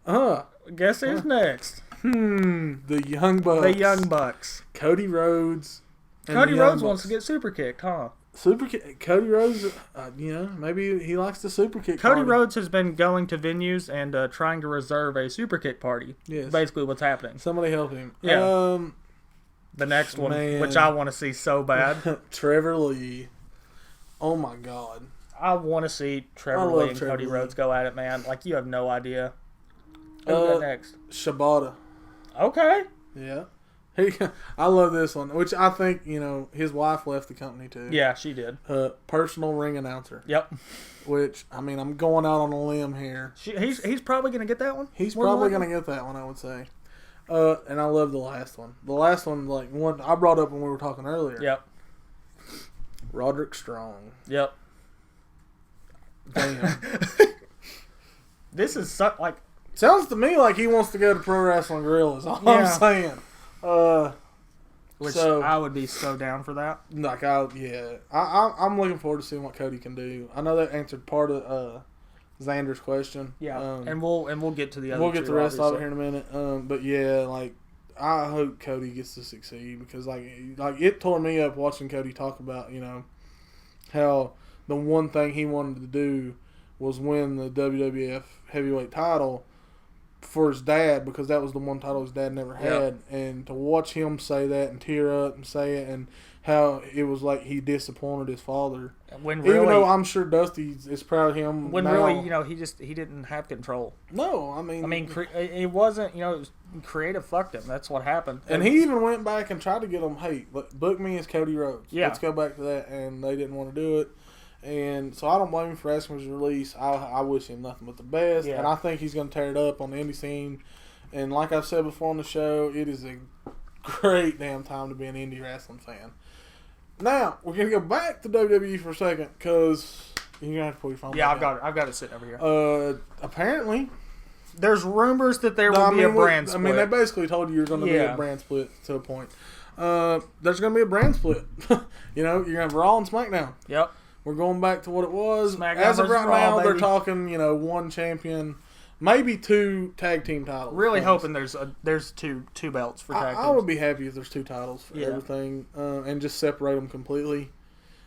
Guess who's next? The Young Bucks. The Young Bucks. Cody Rhodes. Cody Rhodes wants to get super kicked, huh? Cody Rhodes, maybe he likes the super kick. Cody Rhodes has been going to venues and trying to reserve a super kick party. Yes. Basically what's happening. Somebody help him. Yeah. The next one, which I want to see so bad. Trevor Lee. Oh my God. I want to see Trevor Lee and Cody Rhodes go at it, man. Like, you have no idea. Who's next? Shibata. Okay. Yeah. I love this one, which I think, his wife left the company too. Yeah, she did. Personal ring announcer. Yep. Which, I mean, I'm going out on a limb here. He's probably going to get that one? He's probably going to get that one, I would say. And I love the last one. The last one, like one I brought up when we were talking earlier. Yep. Roderick Strong. Yep. Damn. This is like... Sounds to me like he wants to go to Pro Wrestling Guerrilla is all I'm saying. Which I would be so down for that. Like I'm looking forward to seeing what Cody can do. I know that answered part of Xander's question. Yeah, and we'll get to the other. We'll get the rest of it here in a minute. But yeah, like I hope Cody gets to succeed because like it tore me up watching Cody talk about how the one thing he wanted to do was win the WWF heavyweight title. for his dad, because that was the one title his dad never had, and to watch him say that and tear up and say it, and how it was like he disappointed his father. When really, even though I'm sure Dusty is proud of him. When now, really, he didn't have control. No, I mean, it wasn't, it was creative fucked him. That's what happened. And he even went back and tried to get him, hey, book me as Cody Rhodes. Yeah. Let's go back to that, and they didn't want to do it. And so I don't blame him for asking for his release. I wish him nothing but the best, and I think he's going to tear it up on the indie scene. And like I've said before on the show, it is a great damn time to be an indie wrestling fan. Now, we're going to go back to WWE for a second, because you're going to have to put your phone back out. I've got it sitting over here. Apparently, there's rumors that there will be a brand split. I mean, they basically told you you're going to be a brand split to a point. There's going to be a brand split. You're going to have Raw and SmackDown. Yep. We're going back to what it was. SmackDown As of right Raw, now, baby. they're talking, one champion, maybe 2 tag team titles. Really hoping there's two belts for tag teams. I would be happy if there's 2 titles for everything, and just separate them completely.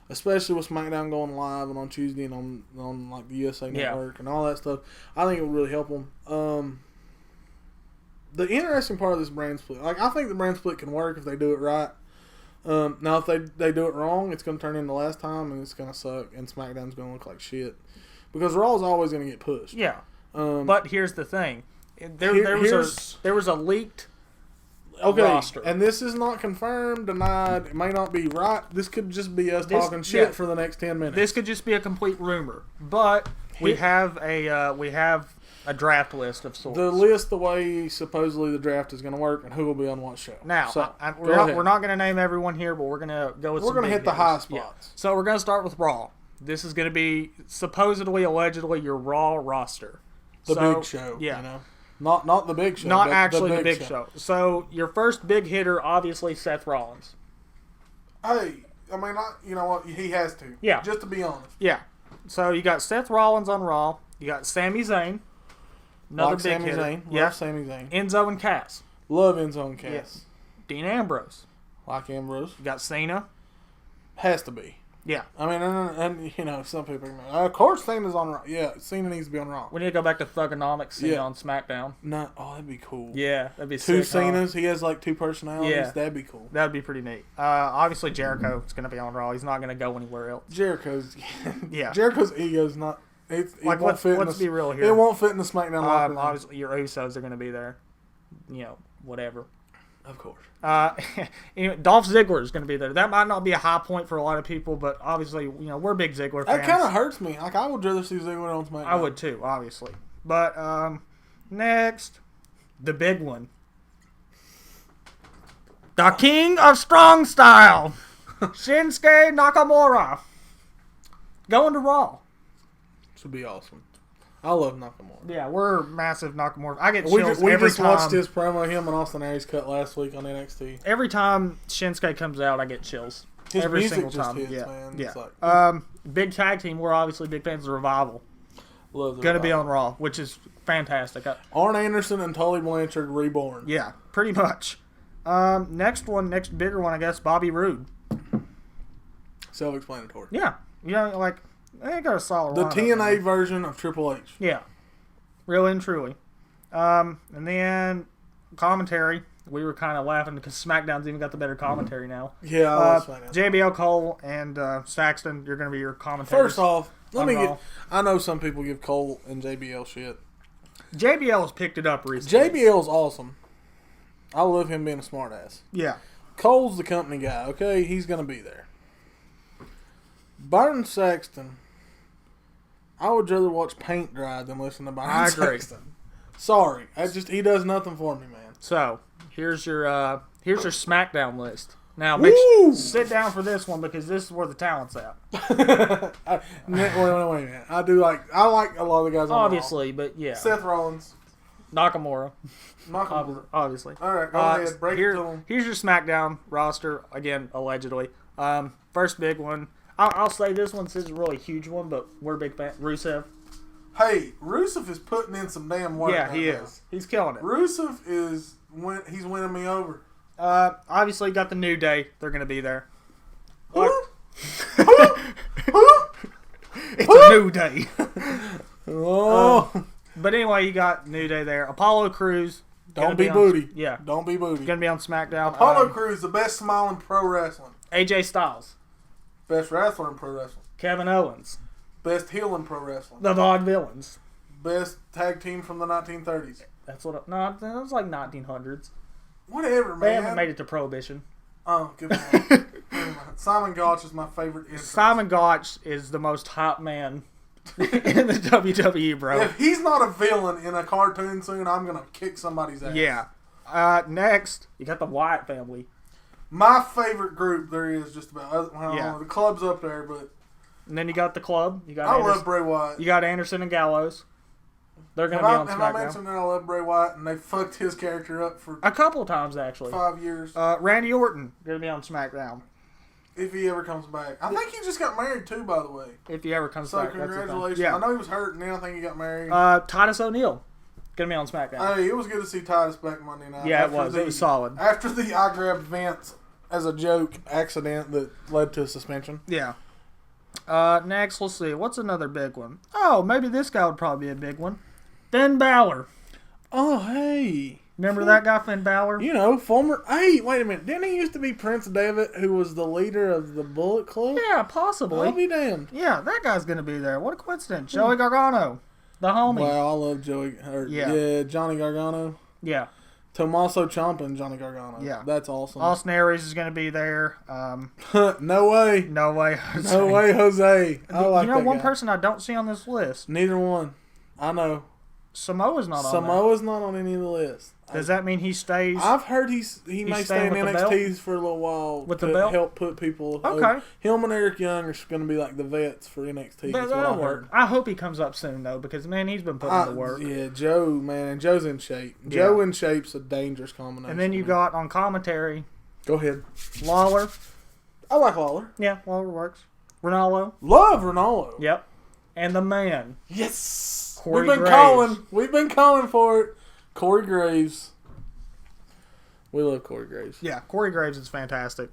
Especially with SmackDown going live and on Tuesday and on like the USA Network and all that stuff. I think it would really help them. The interesting part of this brand split, I think the brand split can work if they do it right. Now, if they do it wrong, it's going to turn into last time, and it's going to suck, and SmackDown's going to look like shit. Because Raw's always going to get pushed. Yeah. But here's the thing. There was a leaked roster. And this is not confirmed, denied. It may not be right. This could just be us talking shit for the next 10 minutes. This could just be a complete rumor. But we have a draft list of sorts. The list, the way supposedly the draft is going to work, and who will be on what show. Now, we're not going to name everyone here, but we're going to go with. We're going to hit the high spots. Yeah. So we're going to start with Raw. This is going to be supposedly, allegedly, your Raw roster. The big show. Yeah. Not the big show. Not actually the big show. So your first big hitter, obviously, Seth Rollins. Hey, I mean, you know what? He has to. Yeah. Just to be honest. Yeah. So you got Seth Rollins on Raw. You got Sami Zayn. Another big hitter. Love Sami Zayn. Enzo and Cass. Love Enzo and Cass. Yes. Dean Ambrose. Like Ambrose. You got Cena. Has to be. Yeah. I mean, and some people are like, of course Cena's on Raw. Yeah, Cena needs to be on Raw. We need to go back to Thugonomics Cena on SmackDown. That'd be cool. Yeah, that'd be 2 sick. Cenas. He has like 2 personalities. Yeah. That'd be cool. That'd be pretty neat. Obviously Jericho is going to be on Raw. He's not going to go anywhere else. Jericho's ego's not. Let's be real here. It won't fit in the SmackDown locker room. Obviously, your Usos are going to be there. Whatever. Of course. Dolph Ziggler is going to be there. That might not be a high point for a lot of people, but obviously, we're big Ziggler fans. That kind of hurts me. Like, I would rather see Ziggler on SmackDown. I would too, obviously. But next, the big one. The King of Strong Style, Shinsuke Nakamura, going to Raw. Should be awesome. I love Nakamura. Yeah, we're massive Nakamura. I get chills we every just time. watched his promo, him and Austin Aries cut last week on NXT. Every time Shinsuke comes out, I get chills. His every music single just time. hits, Yeah, man. yeah. It's like, big tag team. We're obviously big fans of Revival. Love the Going to be Revival. on Raw, which is fantastic. Arn Anderson and Tully Blanchard reborn. Yeah, pretty much. Next bigger one, I guess, Bobby Roode. Self-explanatory. Yeah, they got a solid The lineup, TNA man. version of Triple H. Yeah, really and truly. And then commentary. We were kind of laughing because SmackDown's even got the better commentary now. Yeah, I love SmackDown. JBL Cole and Saxton, you're going to be your commentators. First off, I know some people give Cole and JBL shit. JBL has picked it up recently. JBL's awesome. I love him being a smartass. Yeah. Cole's the company guy, okay? He's going to be there. Byron Saxton, I would rather watch paint dry than listen to Byron Saxton. Sorry. he does nothing for me, man. So, here's your SmackDown list. Now, sit down for this one because this is where the talent's at. Wait a minute. I like a lot of the guys on Obviously, but yeah. Seth Rollins. Nakamura. Obviously. All right, go ahead. Break it to him. Here's your SmackDown roster. Again, allegedly. First big one. I'll say this one since it's a really huge one, but we're a big fan. Rusev. Hey, Rusev is putting in some damn work. Yeah, he is. He's killing it. Rusev he's winning me over. Obviously, got the New Day. They're going to be there. It's a New Day. Oh. But anyway, you got New Day there. Apollo Crews. Don't be booty. Yeah. Don't be booty. Gonna be on SmackDown. Apollo Crews, the best smiling pro wrestling. AJ Styles. Best wrestler in pro wrestling. Kevin Owens. Best heel in pro wrestling. The Vaudevillains. Best tag team from the 1930s. That's what. No, that was like 1900s. Whatever, man. They haven't made it to Prohibition. Oh, good man. Simon Gotch is my favorite entrance. Simon Gotch is the most hot man in the WWE, bro. If he's not a villain in a cartoon soon, I'm going to kick somebody's ass. Yeah. Next, you got the Wyatt family. My favorite group there is just about. Well, the club's up there, but. And then you got the club. You got I love Bray Wyatt. You got Anderson and Gallows. They're going to be on SmackDown. Have I mentioned that I love Bray Wyatt and they fucked his character up for a couple of times, actually. 5 years. Randy Orton going to be on SmackDown. If he ever comes back. I think he just got married too, by the way. If he ever comes back. So congratulations. Yeah. I know he was hurt and then I think he got married. Titus O'Neil going to be on SmackDown. Hey, it was good to see Titus back Monday night. Yeah, it was solid. After the I grabbed Vince as a joke accident that led to a suspension. Yeah. Next, let's see. What's another big one? Oh, maybe this guy would probably be a big one. Finn Balor. Oh, hey. Remember that guy, Finn Balor? You know, former... Hey, wait a minute. Didn't he used to be Prince Devitt, who was the leader of the Bullet Club? Yeah, possibly. I'll be damned. Yeah, that guy's going to be there. What a coincidence. Joey Gargano. The homie. Wow, I love Joey... yeah, Johnny Gargano. Yeah. Tommaso Ciampa and Johnny Gargano. Yeah. That's awesome. Austin Aries is going to be there. No way. No way, Jose. No way, Jose. I like that one guy. person I don't see on this list. Neither one. I know. Samoa's not on Samoa's not on any of the list. Does that mean he stays? I've heard he may stay in NXT for a little while with the belt? Help put people okay. over. Him and Eric Young are going to be like the vets for NXT. That'll work. I hope he comes up soon though, because man, he's been putting in the work. Yeah, Joe, man, Joe's in shape. Yeah. Joe in shape's a dangerous combination. And then you got on commentary. Go ahead. Lawler. I like Lawler. Yeah, Lawler works. Ronaldo. Love Ronaldo. Yep. And the man. Yes. Corey We've been Graves. calling. We've been calling for it. Corey Graves. We love Corey Graves. Yeah, Corey Graves is fantastic.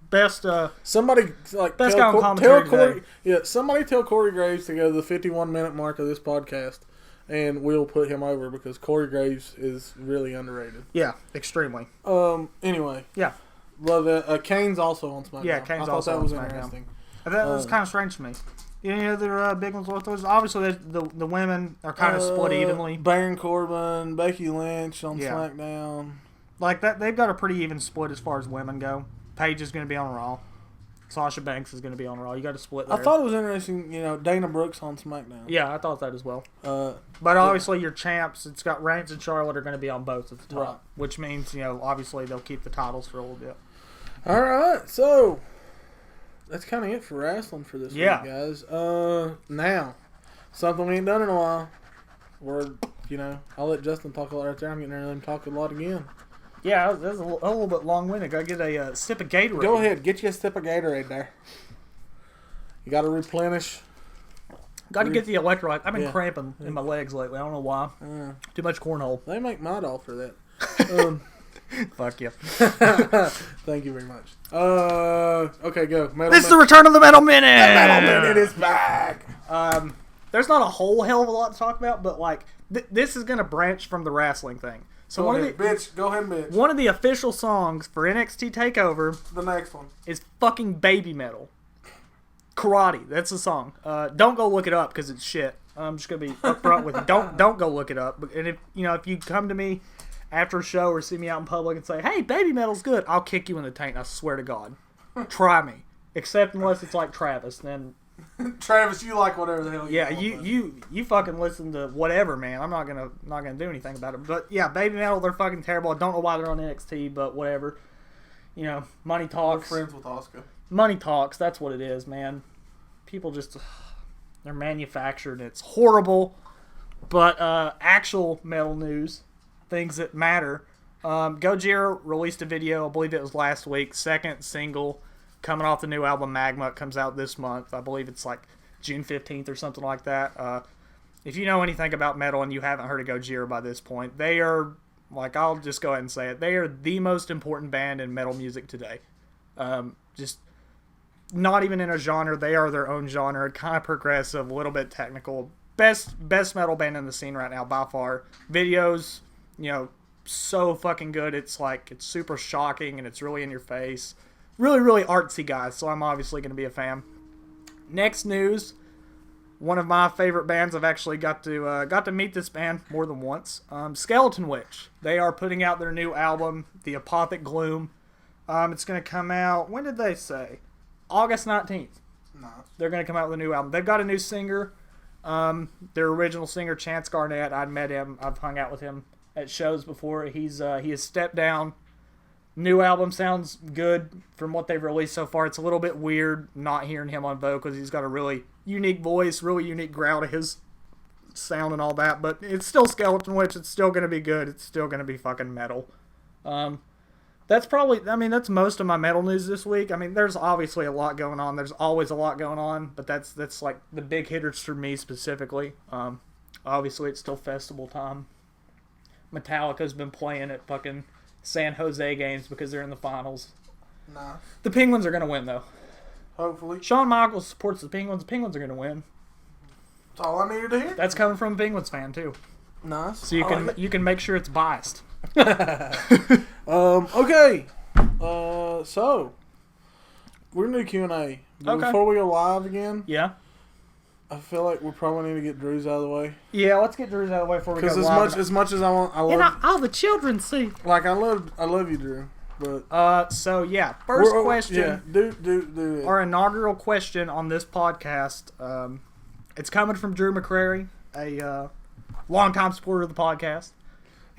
Best. Somebody like best guy on commentary tell Corey. today. Yeah, somebody tell Corey Graves to go to the 51-minute mark of this podcast, and we'll put him over because Corey Graves is really underrated. Yeah, extremely. Anyway. Yeah. Love that. Kane's also on SmackDown. Yeah, Kane's also on SmackDown. I thought that was interesting. That was kind of strange to me. Any other big ones worth those? Obviously, the women are kind of split evenly. Baron Corbin, Becky Lynch on SmackDown. Like that, they've got a pretty even split as far as women go. Paige is going to be on Raw. Sasha Banks is going to be on Raw. You got to split there. I thought it was interesting, Dana Brooks on SmackDown. Yeah, I thought that as well. But obviously your champs, it's got Reigns and Charlotte are going to be on both at the top. Right. Which means, obviously they'll keep the titles for a little bit. All right, so that's kind of it for wrestling for this week, guys. Now, something we ain't done in a while. I'll let Justin talk a lot right there. I'm getting ready to let him talk a lot again. Yeah, that's a little bit long-winded. Gotta get a sip of Gatorade. Go ahead, get you a sip of Gatorade there. You gotta replenish. Got to get the electrolyte. I've been cramping in my legs lately. I don't know why. Too much cornhole. They make Midol for that. Fuck you. Thank you very much. Okay, go. This is the return of the Metal Minute. The Metal Minute is back. There's not a whole hell of a lot to talk about, but like this is gonna branch from the wrestling thing. So go ahead, bitch. One of the official songs for NXT Takeover. The next one is fucking Baby Metal. Karate. That's the song. Don't go look it up because it's shit. I'm just gonna be upfront with you. Don't go look it up. And if you come to me after a show or see me out in public and say, "Hey, Baby Metal's good," I'll kick you in the taint. I swear to God. Try me. Except unless it's like Travis, then. Travis, you like whatever the hell. You fucking listen to whatever, man. I'm not gonna do anything about it. But yeah, Baby Metal, they're fucking terrible. I don't know why they're on NXT, but whatever. Money talks. We're friends with Oscar. Money talks. That's what it is, man. People just they're manufactured. It's horrible. But actual metal news, things that matter. Gojira released a video. I believe it was last week. Second single. Coming off the new album Magma. It comes out this month. I believe it's like June 15th or something like that. If you know anything about metal and you haven't heard of Gojira by this point, they are, I'll just go ahead and say it, they are the most important band in metal music today. Just not even in a genre. They are their own genre. Kind of progressive, a little bit technical. best metal band in the scene right now by far. Videos, so fucking good. It's super shocking and it's really in your face. Really, really artsy guys. So I'm obviously going to be a fan. Next news. One of my favorite bands. I've actually got to meet this band more than once. Skeleton Witch. They are putting out their new album, The Apothic Gloom. It's going to come out. When did they say? August 19th. No. They're going to come out with a new album. They've got a new singer. Their original singer, Chance Garnett. I'd met him. I've hung out with him at shows before. He has stepped down. New album sounds good from what they've released so far. It's a little bit weird not hearing him on vocals. He's got a really unique voice, really unique growl to his sound and all that. But it's still Skeleton Witch. It's still going to be good. It's still going to be fucking metal. That's most of my metal news this week. I mean, there's obviously a lot going on. There's always a lot going on. But that's like the big hitters for me specifically. Obviously, it's still festival time. Metallica's been playing at fucking San Jose games because they're in the finals. Nah. The Penguins are going to win, though. Hopefully. Shawn Michaels supports the Penguins. The Penguins are going to win. That's all I needed to hear. That's coming from a Penguins fan, too. Nice. So you can make sure it's biased. Okay. So we're gonna do Q&A. But before we go live again, yeah, I feel like we probably need to get Drew's out of the way. Yeah, let's get Drew's out of the way before we go live. Because as much as I love, and all the children see. Like I love you, Drew. But so yeah, first question. Yeah, do our inaugural question on this podcast. It's coming from Drew McCrary, a longtime supporter of the podcast.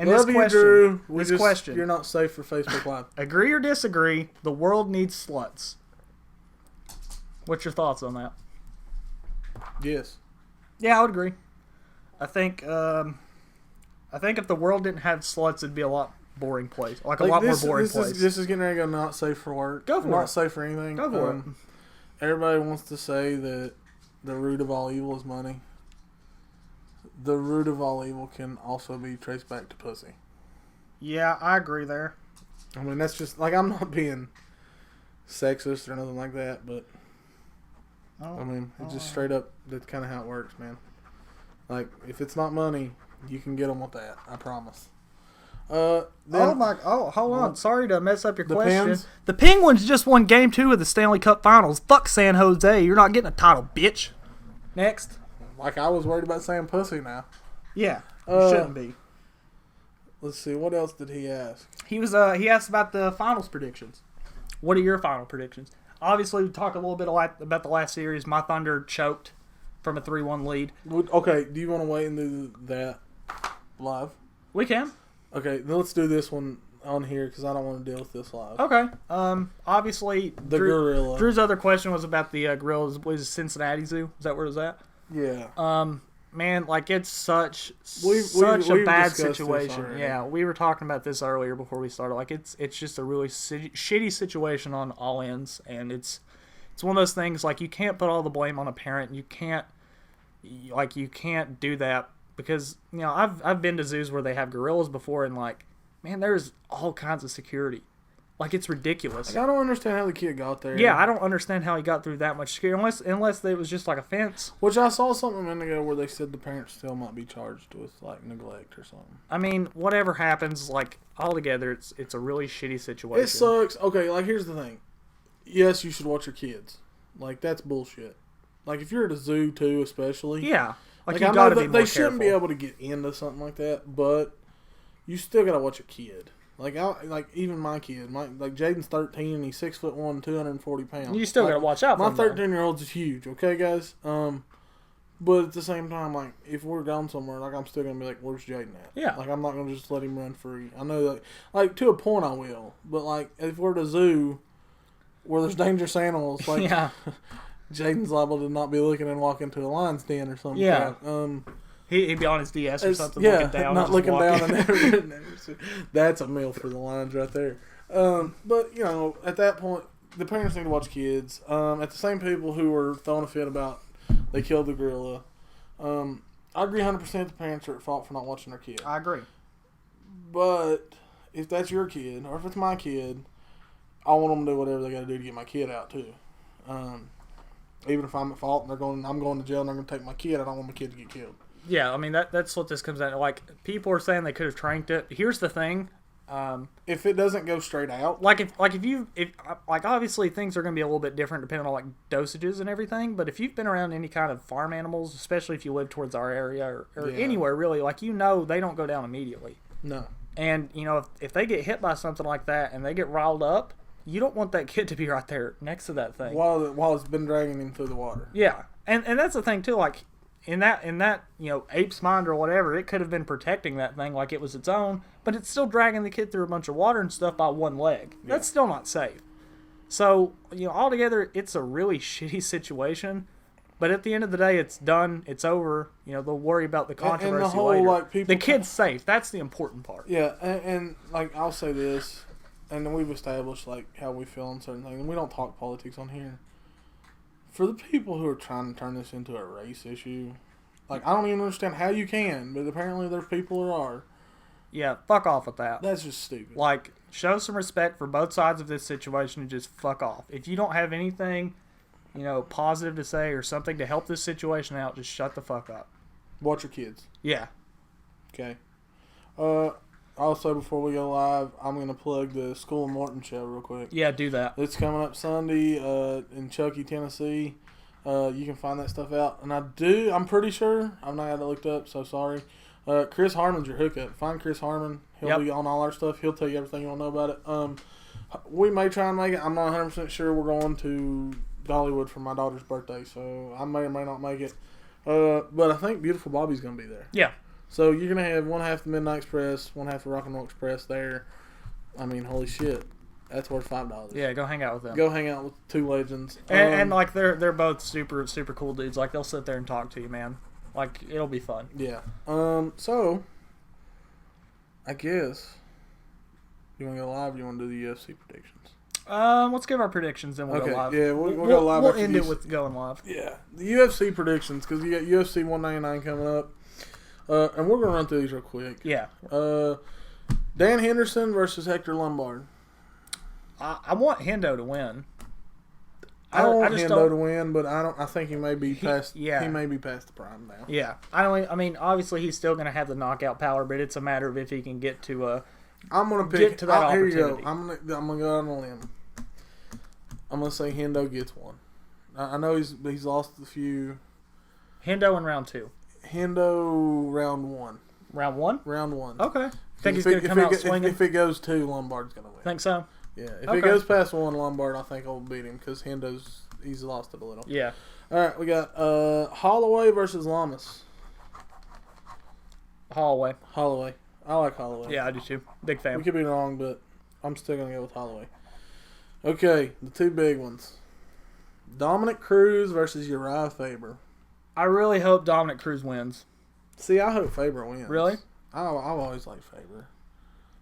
And love this question, you, Drew. Question, you're not safe for Facebook Live. Agree or disagree? The world needs sluts. What's your thoughts on that? Yes. Yeah, I would agree. I think if the world didn't have sluts, it'd be a lot boring place. Like a lot more boring place. This is getting ready to go not safe for work. Go for it. Not safe for anything. Go for it. Everybody wants to say that the root of all evil is money. The root of all evil can also be traced back to pussy. Yeah, I agree there. I mean, that's just, like, I'm not being sexist or nothing like that, but, it's just straight up, that's kind of how it works, man. Like, if it's not money, you can get them with that, I promise. Hold on. Sorry to mess up your question. Pens? The Penguins just won Game 2 of the Stanley Cup Finals. Fuck San Jose. You're not getting a title, bitch. Next. Like, I was worried about saying pussy now. Yeah, you shouldn't be. Let's see, what else did he ask? He asked about the finals predictions. What are your final predictions? Obviously, we talked a little bit about the last series. My Thunder choked from a 3-1 lead. Okay, do you want to wait and do that live? We can. Okay, then let's do this one on here because I don't want to deal with this live. Okay. Obviously, gorilla. Drew's other question was about the gorillas. Was Cincinnati Zoo? Is that where it was at? Yeah. Man, like it's such we've a bad discussed situation. this Yeah, we were talking about this earlier before we started. Like it's just a really shitty situation on all ends, and it's one of those things. Like you can't put all the blame on a parent. You can't do that because I've been to zoos where they have gorillas before, and like man, there's all kinds of security. Like, it's ridiculous. Like, I don't understand how the kid got there. Yeah, I don't understand how he got through that much security, unless it was just like a fence. Which I saw something a minute ago where they said the parents still might be charged with, like, neglect or something. I mean, whatever happens, like, altogether, it's a really shitty situation. It sucks. Okay, like, here's the thing. Yes, you should watch your kids. Like, that's bullshit. Like, if you're at a zoo, too, especially. Yeah. Like, you gotta be more careful. They shouldn't be able to get into something like that, but you still gotta watch a kid. Like even my kid, like Jaden's 13 and he's 6'1", 240 pounds. You still gotta watch out for him. My 13-year-old's is huge, okay, guys. But at the same time, like if we're gone somewhere, like I'm still gonna be like, "Where's Jaden at?" Yeah. Like I'm not gonna just let him run free. I know that, like to a point, I will. But like if we're at a zoo where there's dangerous animals, like yeah. Jaden's liable to not be looking and walk into a lion's den or something. Yeah. He'd be on his DS or something, yeah, looking down. Not looking down. And that's a meal for the lions right there. But, at that point, the parents need to watch kids. At the same people who were throwing a fit about they killed the gorilla, I agree 100% the parents are at fault for not watching their kid. I agree. But if that's your kid, or if it's my kid, I want them to do whatever they got to do to get my kid out, too. even if I'm at fault and I'm going to jail and they're going to take my kid, I don't want my kid to get killed. Yeah, I mean, that's what this comes down to. Like, people are saying they could have tranked it. Here's the thing. If it doesn't go straight out, like obviously things are going to be a little bit different depending on like dosages and everything. But if you've been around any kind of farm animals, especially if you live towards our area or anywhere really, like they don't go down immediately. No. And if they get hit by something like that and they get riled up, you don't want that kid to be right there next to that thing while it's been dragging him through the water. Yeah, and that's the thing too. Like in that ape's mind or whatever, it could have been protecting that thing like it was its own, but it's still dragging the kid through a bunch of water and stuff by one leg. Yeah. That's still not safe. So altogether, it's a really shitty situation. But at the end of the day, it's done. It's over. They'll worry about the controversy and the whole, later. Like, people, the kid's safe. That's the important part. Yeah, and like I'll say this, and we've established like how we feel on certain things, and we don't talk politics on here. For the people who are trying to turn this into a race issue, like I don't even understand how you can, but apparently there's people who are. Yeah, fuck off with that. That's just stupid. Like, show some respect for both sides of this situation and just fuck off. If you don't have anything, positive to say or something to help this situation out, just shut the fuck up. Watch your kids. Yeah. Okay. Also, before we go live, I'm going to plug the School of Morton show real quick. Yeah, do that. It's coming up Sunday in Chuckey, Tennessee. You can find that stuff out. And I'm pretty sure, I've not had it looked up, so sorry. Chris Harmon's your hookup. Find Chris Harmon. He'll be on all our stuff. He'll tell you everything you want to know about it. We may try and make it. I'm not 100% sure. We're going to Dollywood for my daughter's birthday, so I may or may not make it. But I think Beautiful Bobby's going to be there. Yeah. So you're going to have one half the Midnight Express, one half the Rock and Roll Express there. I mean, holy shit. That's worth $5. Yeah, go hang out with them. Go hang out with two legends. And like, they're both super, super cool dudes. Like, they'll sit there and talk to you, man. Like, it'll be fun. Yeah. So, I guess, you want to go live or you want to do the UFC predictions? Let's give our predictions and we'll go live. Yeah, we'll go live. We'll end it with going live. Yeah. The UFC predictions, because you got UFC 199 coming up. And we're going to run through these real quick. Yeah. Dan Henderson versus Hector Lombard. I want Hendo to win. I don't want Hendo to win, but I think he may be past. He may be past the prime now. Yeah. I mean, obviously he's still going to have the knockout power, but it's a matter of if he can get to I'm going to pick. Get to that here opportunity. you go. I'm going to go out on a limb. I'm going to say Hendo gets one. I know he's lost a few. Hendo in round 2. Hendo round 1. Round 1? Round 1. Okay. Think he's going to come out swinging? If it goes 2, Lombard's going to win. Think so? Yeah. If it goes past 1, Lombard, I think I'll beat him because he's lost it a little. Yeah. All right, we got Holloway versus Lamas. Holloway. I like Holloway. Yeah, I do too. Big fan. We could be wrong, but I'm still going to go with Holloway. Okay, the two big ones. Dominic Cruz versus Uriah Faber. I really hope Dominic Cruz wins. See, I hope Faber wins. Really? I've always liked Faber.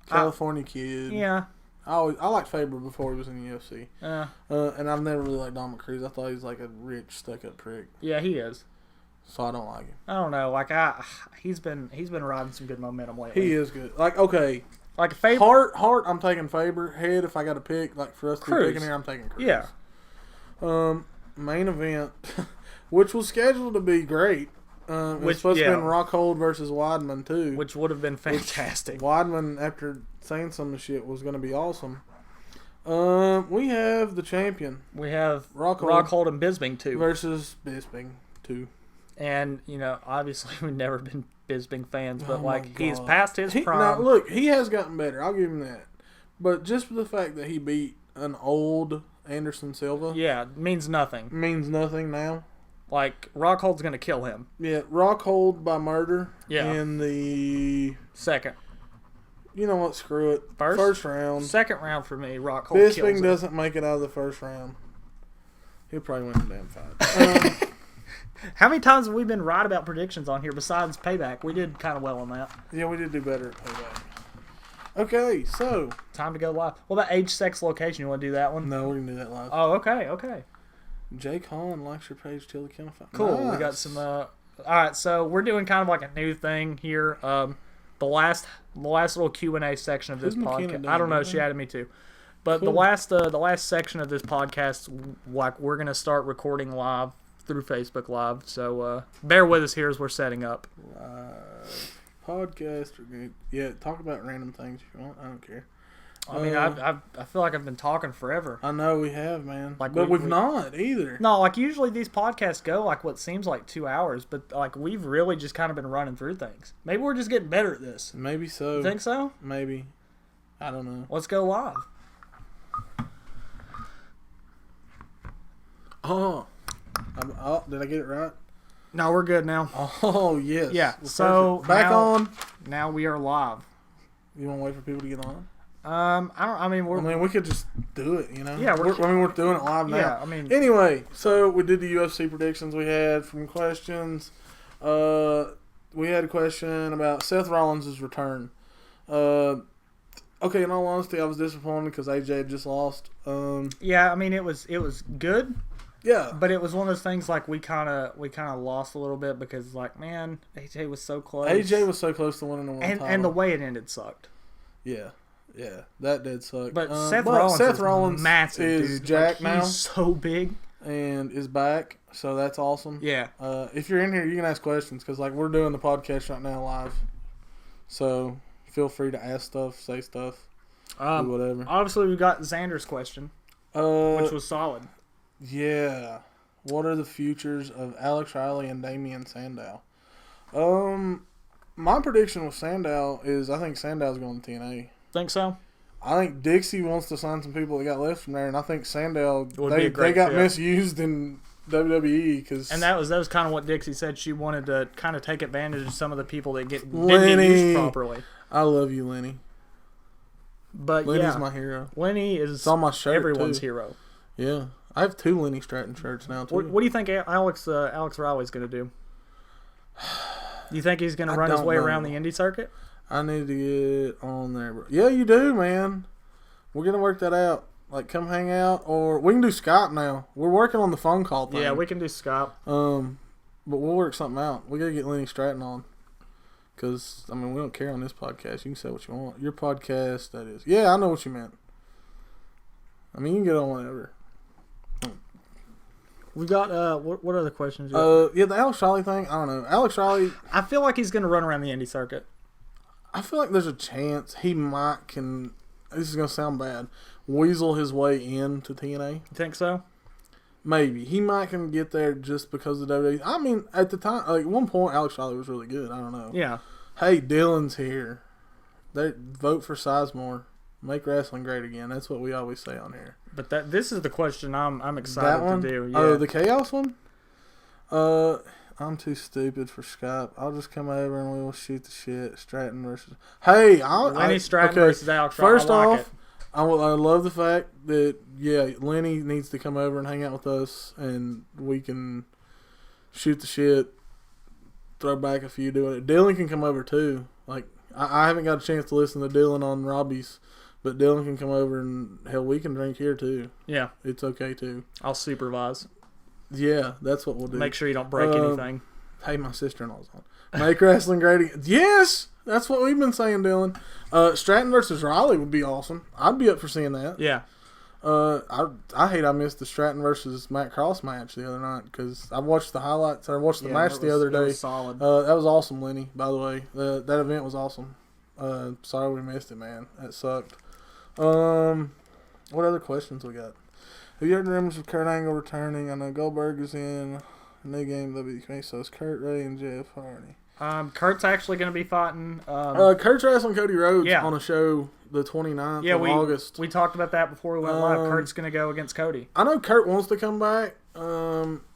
California kid. Yeah. I liked Faber before he was in the UFC. And I've never really liked Dominic Cruz. I thought he was like a rich, stuck-up prick. Yeah, he is. So I don't like him. I don't know. Like he's been riding some good momentum lately. He is good. Like, okay. Like Faber. Heart, I'm taking Faber. Head, if I got to pick, like for us to be picking here, I'm taking Cruz. Yeah. Main event, which was scheduled to be great. It's supposed to have been Rockhold versus Weidman too, which would have been fantastic. Weidman, after saying some of the shit, was going to be awesome. We have the champion. We have Rockhold and Bisping too versus Bisping too. And obviously we've never been Bisping fans, but he's past his prime. Now look, he has gotten better. I'll give him that. But just for the fact that he beat an old Anderson Silva, means nothing. Means nothing now. Like, Rockhold's going to kill him. Yeah, Rockhold by murder. Yeah. In the second. You know what? Screw it. First round. Second round for me. Rockhold kills Bisping doesn't make it out of the first round. He'll probably win the damn fight. How many times have we been right about predictions on here besides Payback? We did kind of well on that. Yeah, we did do better at Payback. Okay, so. Time to go live. What about age, sex, location? You want to do that one? No, we can do that live. Oh, okay. Jake Holland likes your page till the count of 5. Cool. Nice. We got some. All right, so we're doing kind of like a new thing here. The last little Q&A section of this podcast. I don't know. She added me too. But Cool. the last section of this podcast, like we're gonna start recording live through Facebook Live. So bear with us here as we're setting up. Podcast. Yeah, talk about random things if you want. I don't care. I mean, I feel like I've been talking forever. I know we have, man. Like but we- we've not either. No, like usually these podcasts go like what seems like 2 hours, but like we've really just kind of been running through things. Maybe we're just getting better at this. Maybe so. You think so? Maybe. I don't know. Let's go live. Oh, did I get it right? No, we're good now. Oh, yes. Yeah, Well, so perfect. Back now- on. Now we are live. You want to wait for people to get on? I mean, we could just do it, you know? Yeah, we're doing it live now. Yeah, I mean, Anyway, so we did the UFC predictions we had from questions. We had a question about Seth Rollins' return. Okay, in all honesty, I was disappointed because AJ had just lost. yeah, I mean, it was good, Yeah. but it was one of those things like we kind of lost a little bit because like, man, AJ was so close. AJ was so close to winning the world title. and the way it ended sucked. Yeah, that did suck. But Seth Rollins Rollins massive, is dude. jacked like, now he's so big. and is back, so that's awesome. Yeah. If you're in here, you can ask questions because like we're doing the podcast right now live, so feel free to ask stuff, say stuff, do whatever. Obviously, we got Xander's question, which was solid. Yeah. What are the futures of Alex Riley and Damian Sandow? My prediction with Sandow is I think Sandow's going to TNA. Think so? I think Dixie wants to sign some people that got left from there, and I think Sandow Would be a they great got fit. misused in WWE because And that was kind of what Dixie said. She wanted to kind of take advantage of some of the people that didn't get Lenny. used properly. I love you, Lenny. But Lenny's yeah, my hero. Lenny is It's on my shirt everyone's too. hero. Yeah, I have 2 Lenny Stratton shirts now too. What do you think Alex Riley's going to do? Do you think he's going to I run his don't way know. around the indie circuit? I need to get on there, bro. Yeah, you do, man. We're gonna work that out. Like, come hang out, or we can do Skype now. We're working on the phone call thing. Yeah, we can do Skype. But we'll work something out. We gotta get Lenny Stratton on, because I mean we don't care on this podcast. You can say what you want. Your podcast, that is. Yeah, I know what you meant. I mean, you can get on whatever. We got what other questions? You got? Yeah, the Alex Riley thing. I don't know. Alex Riley. I feel like he's going to run around the indie circuit. I feel like there's a chance he might can. This is gonna sound bad. Weasel his way into TNA. You think so? Maybe he might can get there just because of WWE. I mean, at the time, like one point, Alex Riley was really good. I don't know. Yeah. Hey, Dylan's here. They vote for Sizemore. Make wrestling great again. That's what we always say on here. But this is the question I'm That excited one? to do. Yeah. Oh, the Chaos one? I'm too stupid for Skype. I'll just come over and we'll shoot the shit. Stratton versus. Hey, Lenny Stratton okay. versus Alex Riley. First I like off, I love the fact that Lenny needs to come over and hang out with us, and we can shoot the shit, throw back a few doing it. Dylan can come over too. Like I haven't got a chance to listen to Dylan on Robbie's, but Dylan can come over and hell, we can drink here too. Yeah, It's okay too. I'll supervise. Yeah, that's what we'll do. Make sure you don't break anything. Hey, my sister-in-law's on. Make wrestling great again. Yes! That's what we've been saying, Dylan. Stratton versus Riley would be awesome. I'd be up for seeing that. Yeah. I hate I missed the Stratton versus Matt Cross match the other night because I watched the highlights. I watched the match the other That day. was solid. That was awesome, Lenny, by the way. That event was awesome. Sorry we missed it, man. That sucked. What other questions we got? Have you heard the rumors of Kurt Angle returning? I know Goldberg is in a new game WWE, so it's Kurt, Ray, and Jeff Hardy. Kurt's actually going to be fighting. Kurt's wrestling Cody Rhodes Yeah. on a show the 29th Yeah, of August. we talked about that before we went live. Kurt's going to go against Cody. I know Kurt wants to come back.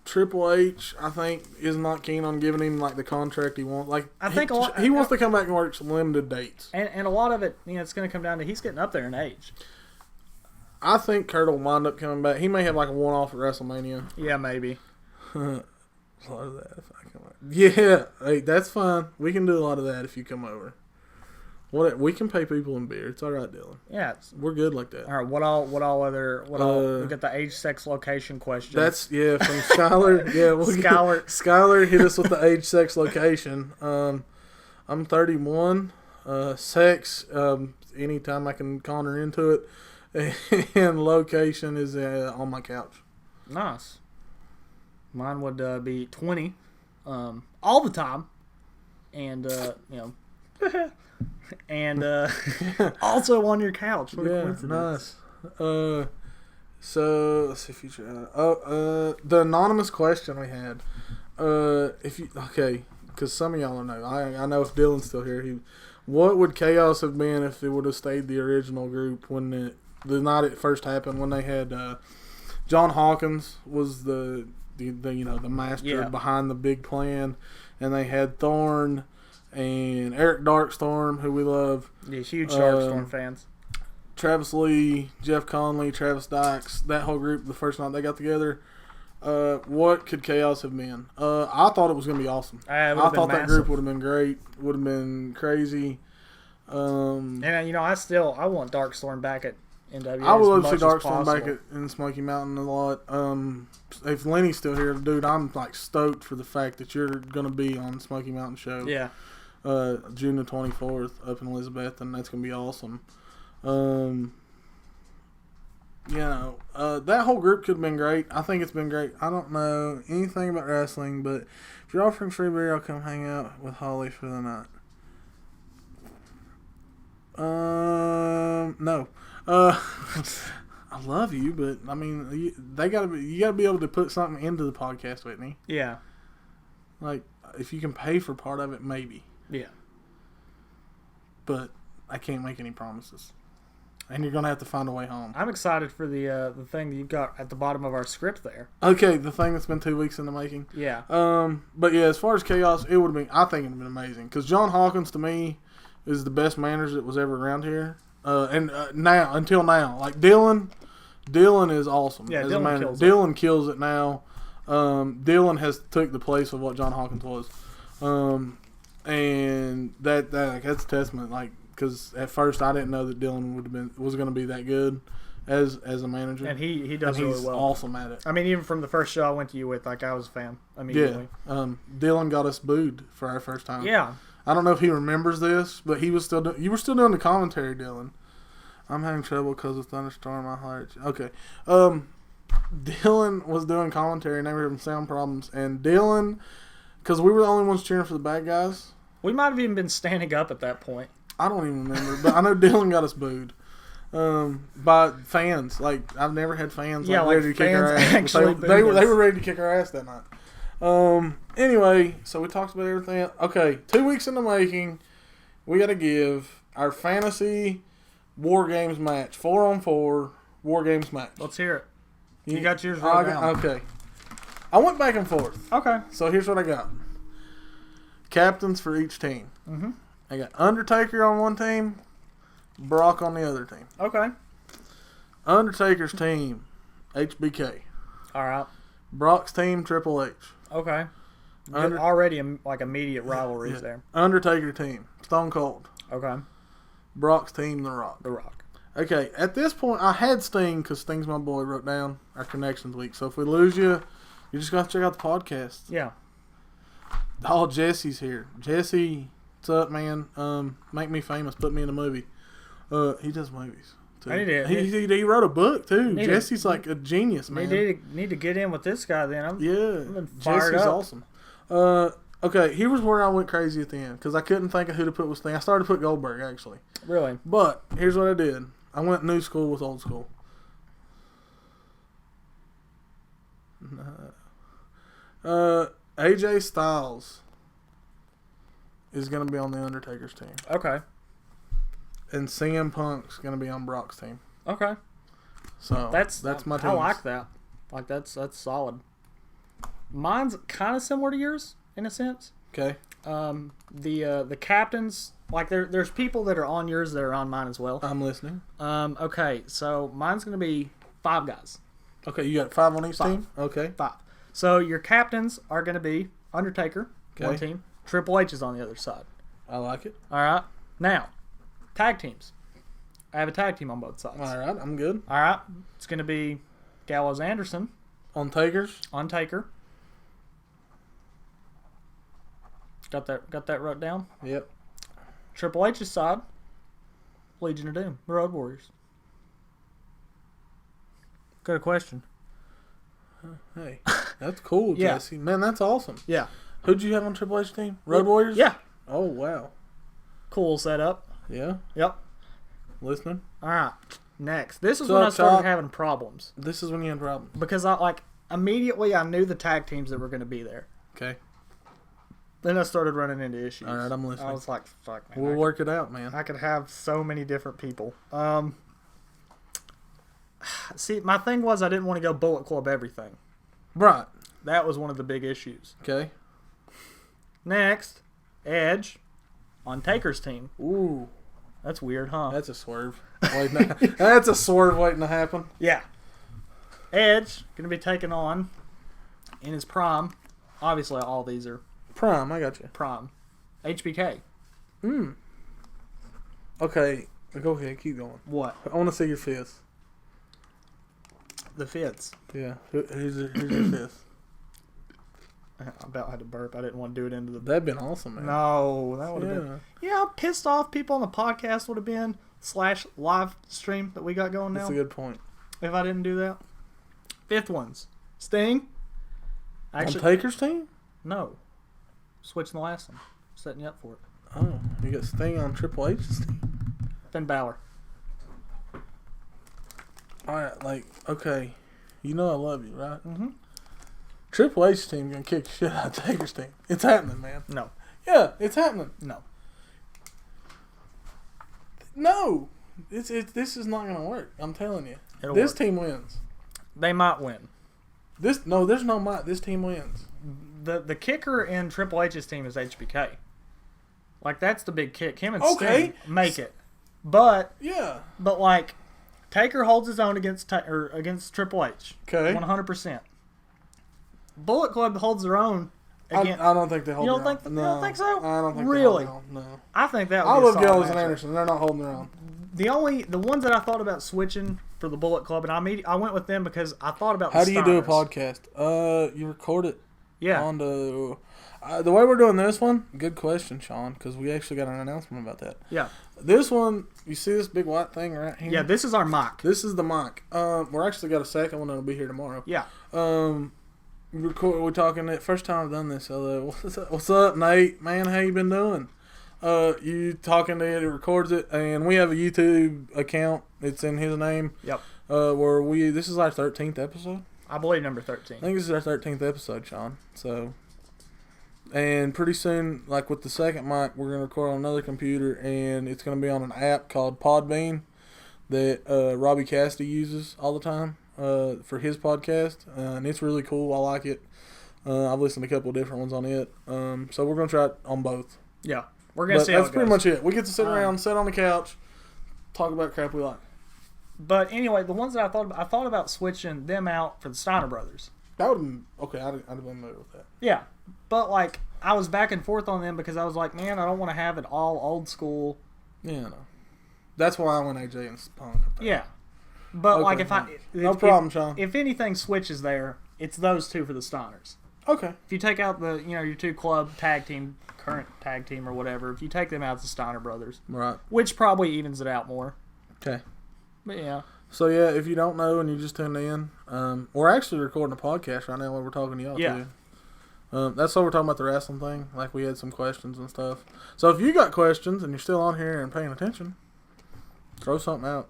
Triple H, I think, is not keen on giving him like the contract he wants. Like, I think he wants to come back and work some limited dates. And a lot of it, it's going to come down to he's getting up there in age. I think Kurt will wind up coming back. He may have like a one-off at WrestleMania. Yeah, maybe. A lot of that if I come over. Yeah, hey, that's fine. We can do a lot of that if you come over. We can pay people in beer. It's all right, Dylan. Yeah. We're good like that. All right. What all? We got the age, sex, location question. That's from Skylar. Yeah, Skylar hit us with the age, sex, location. I'm 31. Sex. Anytime I can con her into it. and location is on my couch. Nice. Mine would be 20 all the time. And, and also on your couch. What a coincidence. Nice. So, let's see future. The anonymous question we had. Because some of y'all don't know. I know if Dylan's still here, what would Chaos have been if it would have stayed the original group when the night it first happened, when they had John Hawkins was the master behind the big plan, and they had Thorne and Eric Darkstorm, who we love. Yeah, huge Darkstorm fans. Travis Lee, Jeff Conley, Travis Dykes, that whole group, the first night they got together. What could Chaos have been? I thought it was going to be awesome. I thought that group would have been great. Would have been crazy. I want Darkstorm back at NWA. I would love to see Darkstorm back in Smoky Mountain a lot. If Lenny's still here, dude, I'm like stoked for the fact that you're going to be on the Smoky Mountain show. Yeah. June the 24th up in Elizabeth, and that's going to be awesome. That whole group could have been great. I think it's been great. I don't know anything about wrestling, but if you're offering free beer, I'll come hang out with Holly for the night. No. I love you, but I mean, you gotta be able to put something into the podcast, Whitney. Yeah. Like, if you can pay for part of it, maybe. Yeah. But I can't make any promises. And you're going to have to find a way home. I'm excited for the thing that you've got at the bottom of our script there. Okay, the thing that's been 2 weeks in the making. Yeah. But yeah, as far as Chaos, I think it would have been amazing. Because John Hawkins, to me, is the best manager that was ever around here. Now, until now. Like, Dylan is awesome. Yeah, as a manager. Dylan kills it now. Dylan has took the place of what John Hawkins was. And that's a testament, like, because at first I didn't know that Dylan was going to be that good as a manager. And he does really he's well. Awesome at it. I mean, even from the first show I went to you with, like, I was a fan immediately. Yeah. Dylan got us booed for our first time. Yeah. I don't know if he remembers this, but you were still doing the commentary, Dylan. I'm having trouble because of thunderstorm. I heart. Okay. Dylan was doing commentary and they were having sound problems. And Dylan, because we were the only ones cheering for the bad guys. We might have even been standing up at that point. I don't even remember, but I know Dylan got us booed by fans. Like, I've never had fans ready to kick our ass. They were ready to kick our ass that night. Anyway, so we talked about everything. Okay, 2 weeks in the making. We got to give our fantasy War Games match, 4-on-4 War Games match. Let's hear it. You got yours right now. Okay. I went back and forth. Okay. So here's what I got. Captains for each team. Mm-hmm. I got Undertaker on one team, Brock on the other team. Okay. Undertaker's team, HBK. All right. Brock's team, Triple H. Okay. Already immediate rivalries there. Undertaker team, Stone Cold. Okay. Brock's team, The Rock. The Rock. Okay, at this point, I had Sting because Sting's my boy, wrote down our connections week. So if we lose you, you just got to check out the podcast. Yeah. Oh, Jesse's here. Jesse, what's up, man? Make me famous. Put me in a movie. He does movies, too. He wrote a book, too. Jesse's like a genius, man. Need to get in with this guy, then. I'm Jesse's awesome. Okay, here was where I went crazy at the end because I couldn't think of who to put with Sting. I started to put Goldberg, actually. Really? But here's what I did. I went new school with old school. AJ Styles is going to be on the Undertaker's team. Okay. And CM Punk's going to be on Brock's team. Okay. So that's my team. I like that. Like that's solid. Mine's kind of similar to yours in a sense. Okay. The captains, like there's people that are on yours that are on mine as well. I'm listening. Okay, so mine's gonna be 5 guys. Okay, you got 5 on each team? Okay. 5. So your captains are gonna be Undertaker, one team. Triple H is on the other side. I like it. All right. Now, tag teams. I have a tag team on both sides. All right, I'm good. All right. It's gonna be Gallows Anderson on Takers. On Taker. Got that wrote down? Yep. Triple H's side, Legion of Doom, the Road Warriors. Good question. Hey, that's cool, Yeah. Jesse. Man, that's awesome. Yeah. Who'd you have on Triple H team? Road Warriors? Yeah. Oh, wow. Cool setup. Yeah? Yep. Listening? All right. Next. This is So, when I started Chop. having problems. This is when you had problems. Because immediately I knew the tag teams that were going to be there. Okay. Then I started running into issues. All right, I'm listening. I was like, fuck, man. We'll work it out, man. I could have so many different people. See, my thing was I didn't want to go Bullet Club everything. Right. That was one of the big issues. Okay. Next, Edge on Taker's team. Ooh. That's weird, huh? That's a swerve. That's a swerve waiting to happen. Yeah. Edge going to be taken on in his prime. Obviously, all these are Prime, I got you. prime. HBK. Okay. Go ahead. Keep going. What? I want to see your fist. The fits. Yeah. Here's your fist. I about had to burp. I didn't want to do it into the... That'd been awesome, man. No, that would have been... Yeah, how pissed off people on the podcast would have been / live stream that we got going now. That's a good point. If I didn't do that. Fifth ones. Sting. On Taker's team? No. Switching the last one. Setting you up for it. Oh, you got Sting on Triple H's team? Finn Balor. Alright, okay. You know I love you, right? Mm-hmm. Triple H's team gonna kick the shit out of Taker's team. It's happening, man. No. Yeah, it's happening. No. No. This is not gonna work. I'm telling you. This team wins. They might win. There's no might. This team wins. The kicker in Triple H's team is HBK. That's the big kick. Him and Okay. Sting make it. But Yeah. Taker holds his own against Triple H. Okay. 100%. Bullet Club holds their own. I don't think they hold You don't their think? own. You don't think so? I don't think Really? they hold their own. No. I think that would I be a love solid Gallows and matchup. Anderson. They're not holding their own. The ones that I thought about switching for the Bullet Club, and I went with them because I thought about. How do you do a Steiners. podcast? You record it. Yeah. On the way we're doing this one. Good question, Sean, because we actually got an announcement about that. Yeah. This one, you see this big white thing right here? Yeah. This is our mic. This is the mic. We're actually got a second one that'll be here tomorrow. Yeah. We're talking it first time I've done this. So what's up, Nate? Man, how you been doing? You talking to it records it, and we have a YouTube account. It's in his name. Yep. Where this is our 13th episode. I believe number 13. I think this is our 13th episode, Sean. So, and pretty soon, with the second mic, we're gonna record on another computer, and it's gonna be on an app called Podbean that Robbie Cassidy uses all the time for his podcast, and it's really cool. I like it. I've listened to a couple of different ones on it. So we're gonna try it on both. Yeah. We're gonna see. That's pretty much it. We get to sit around, sit on the couch, talk about crap we like. But anyway, the ones that I thought about switching them out for the Steiner brothers. That would have been okay. I'd have been moved with that. Yeah, but I was back and forth on them because I was like, man, I don't want to have it all old school. Yeah, no. That's why I went AJ and Punk. Yeah, but Okay, no problem, Sean. If anything switches there, it's those two for the Steiners. Okay. If you take out your two club current tag team or whatever, if you take them out, it's the Steiner brothers. Right. Which probably evens it out more. Okay. But yeah. So yeah, if you don't know and you just tuned in, we're actually recording a podcast right now while we're talking to y'all too. That's why we're talking about the wrestling thing. We had some questions and stuff. So if you got questions and you're still on here and paying attention, throw something out.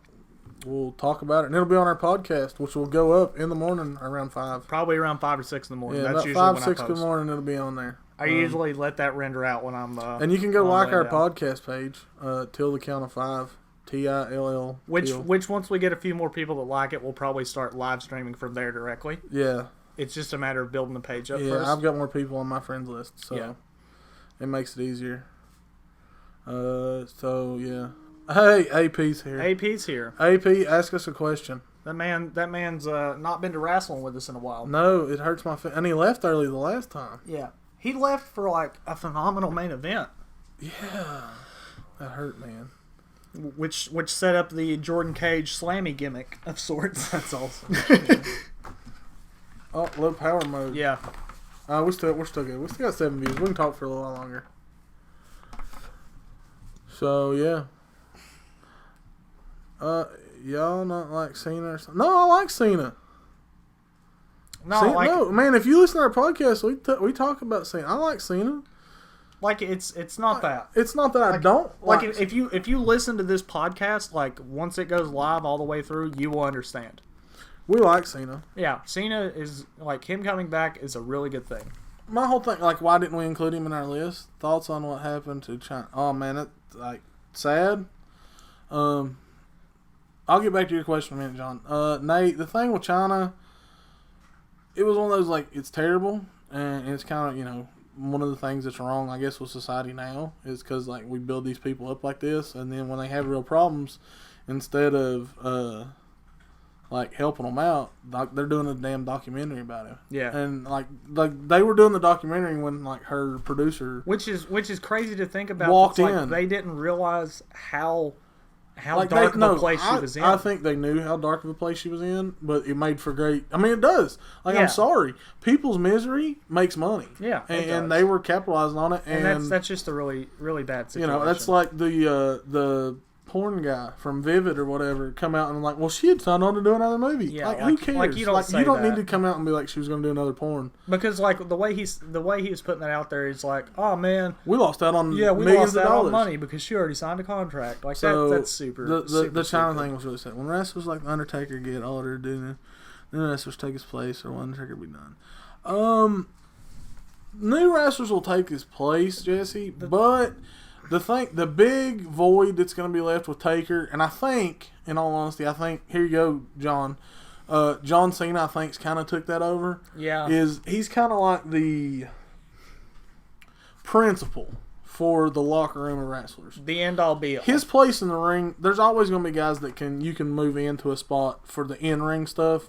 We'll talk about it, and it'll be on our podcast, which will go up in the morning around 5. Probably around 5 or 6 in the morning. Yeah, That's about usually 5, when 6 I in post. the morning. It'll be on there. I usually let that render out when I'm. And you can go like our down. podcast page, till the count of 5. TILL. Which once we get a few more people that like it, we'll probably start live streaming from there directly. Yeah. It's just a matter of building the page up Yeah, first. I've got more people on my friends list, so Yeah. it makes it easier. So yeah. Hey, AP's here. AP's here. AP, ask us a question. That man's not been to wrestling with us in a while. No, it hurts my and he left early the last time. Yeah. He left for a phenomenal main event. Yeah. That hurt, man. Which set up the Jordan Cage slammy gimmick of sorts. That's awesome. Oh, low power mode. Yeah. We're still good. We still got 7 views. We can talk for a little while longer. So yeah. Y'all not like Cena or something? No, I like Cena. No, no, man. If you listen to our podcast, we talk about Cena. I like Cena. Like it's not that. It's not that I don't like if you listen to this podcast, like once it goes live all the way through, you will understand. We like Cena. Yeah, Cena is like him coming back is a really good thing. My whole thing, like, why didn't we include him in our list? Thoughts on what happened to China? Oh man, it's like sad. I'll get back to your question in a minute, John. Nate, the thing with China, it was one of those like it's terrible, and it's kind of one of the things that's wrong, I guess, with society now is because like we build these people up like this, and then when they have real problems, instead of like helping them out, they're doing a damn documentary about him. Yeah, and like they were doing the documentary when like her producer, which is crazy to think about. Walked like, in. They didn't realize how like dark of a place she was in. I think they knew how dark of a place she was in, but it made for great. I mean, it does. Like, I'm sorry, people's misery makes money. Yeah, and they were capitalizing on it. And that's just a really really bad situation. That's like the porn guy from Vivid or whatever come out and like, well, she had signed on to do another movie. Yeah, like who cares? Like, you don't need to come out and be like she was going to do another porn, because like the way he was putting that out there, he's like, oh man, we lost out on millions of dollars on money because she already signed a contract. Like that's super. The China thing was really sad. When wrestlers like the Undertaker get older, then wrestlers take his place, or Undertaker be done. New wrestlers will take his place, Jesse, but the big void that's going to be left with Taker, and I think, in all honesty, here you go, John. John Cena, I think, kind of took that over. Yeah. He's kind of like the principal for the locker room of wrestlers. The end all be all. His place in the ring, there's always going to be guys that you can move into a spot for the in-ring stuff,